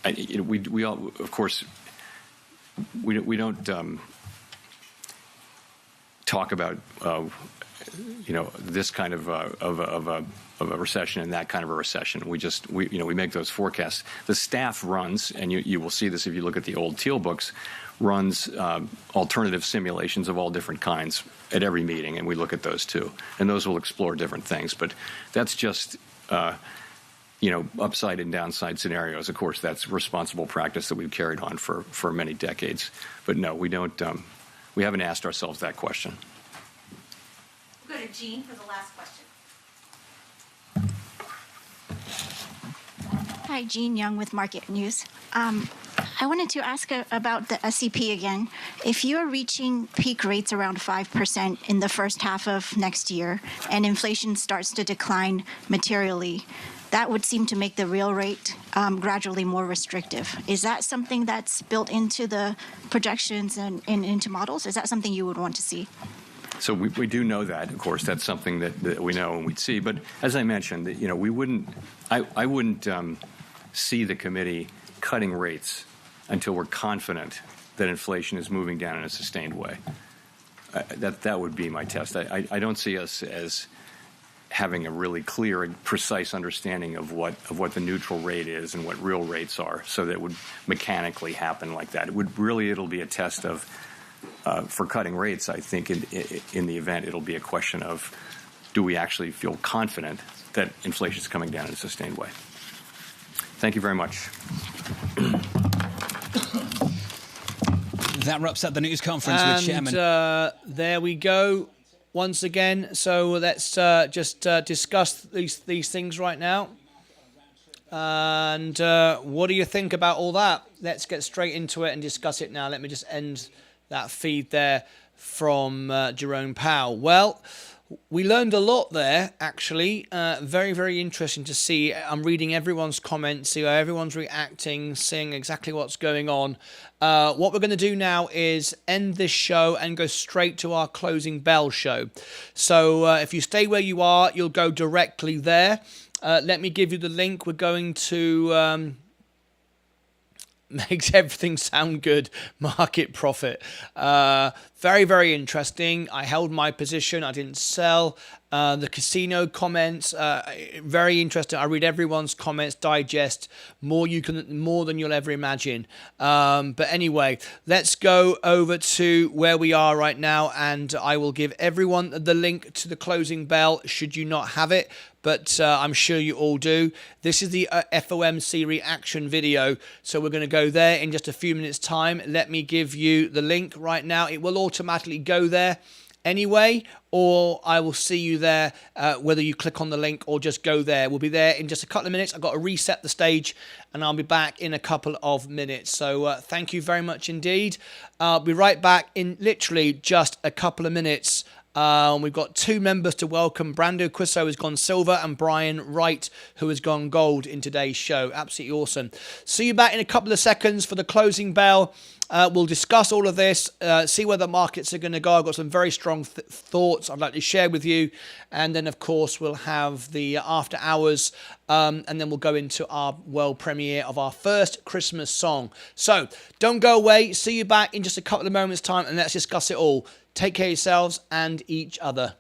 We all, of course, we don't. Talk about this kind of a recession and that kind of a recession. We make those forecasts. The staff runs, and you will see this if you look at the old Teal books, runs alternative simulations of all different kinds at every meeting, and we look at those too. And those will explore different things. But that's just upside and downside scenarios. Of course, that's responsible practice that we've carried on for many decades. But no, we don't. We haven't asked ourselves that question. We'll go to Jean for the last question. Hi, Jean Young with Market News. I wanted to ask about the SEP again. If you are reaching peak rates around 5% in the first half of next year and inflation starts to decline materially, that would seem to make the real rate gradually more restrictive. Is that something that's built into the projections and into models? Is that something you would want to see? So we do know that, of course. That's something that we know and we'd see. But as I mentioned, we wouldn't. I wouldn't see the committee cutting rates until we're confident that inflation is moving down in a sustained way. That would be my test. I don't see us as having a really clear and precise understanding of what the neutral rate is and what real rates are, so that it would mechanically happen like that. It'll be a test of for cutting rates. I think in the event it'll be a question of, do we actually feel confident that inflation is coming down in a sustained way? Thank you very much. That wraps up the news conference with Chairman. There we go. Once again, so let's just discuss these things right now. And what do you think about all that? Let's get straight into it and discuss it now. Let me just end that feed there from Jerome Powell. Well, we learned a lot there, actually. Very, very interesting to see. I'm reading everyone's comments, see how everyone's reacting, seeing exactly what's going on. What we're going to do now is end this show and go straight to our closing bell show. So if you stay where you are, you'll go directly there. Let me give you the link. We're going to... makes everything sound good. Market profit. Very, very interesting. I held my position. I didn't sell. The casino comments, very interesting. I read everyone's comments, digest more than you'll ever imagine. But anyway, let's go over to where we are right now, and I will give everyone the link to the closing bell should you not have it. But I'm sure you all do. This is the FOMC reaction video. So we're going to go there in just a few minutes' time. Let me give you the link right now. It will automatically go there anyway, or I will see you there, whether you click on the link or just go there. We'll be there in just a couple of minutes. I've got to reset the stage, and I'll be back in a couple of minutes. So thank you very much indeed. I'll be right back in literally just a couple of minutes. We've got two members to welcome. Brando Quisso has gone silver and Brian Wright, who has gone gold in today's show. Absolutely awesome. See you back in a couple of seconds for the closing bell. We'll discuss all of this, see where the markets are going to go. I've got some very strong thoughts I'd like to share with you. And then, of course, we'll have the after hours, and then we'll go into our world premiere of our first Christmas song. So don't go away. See you back in just a couple of moments' time, and let's discuss it all. Take care of yourselves and each other.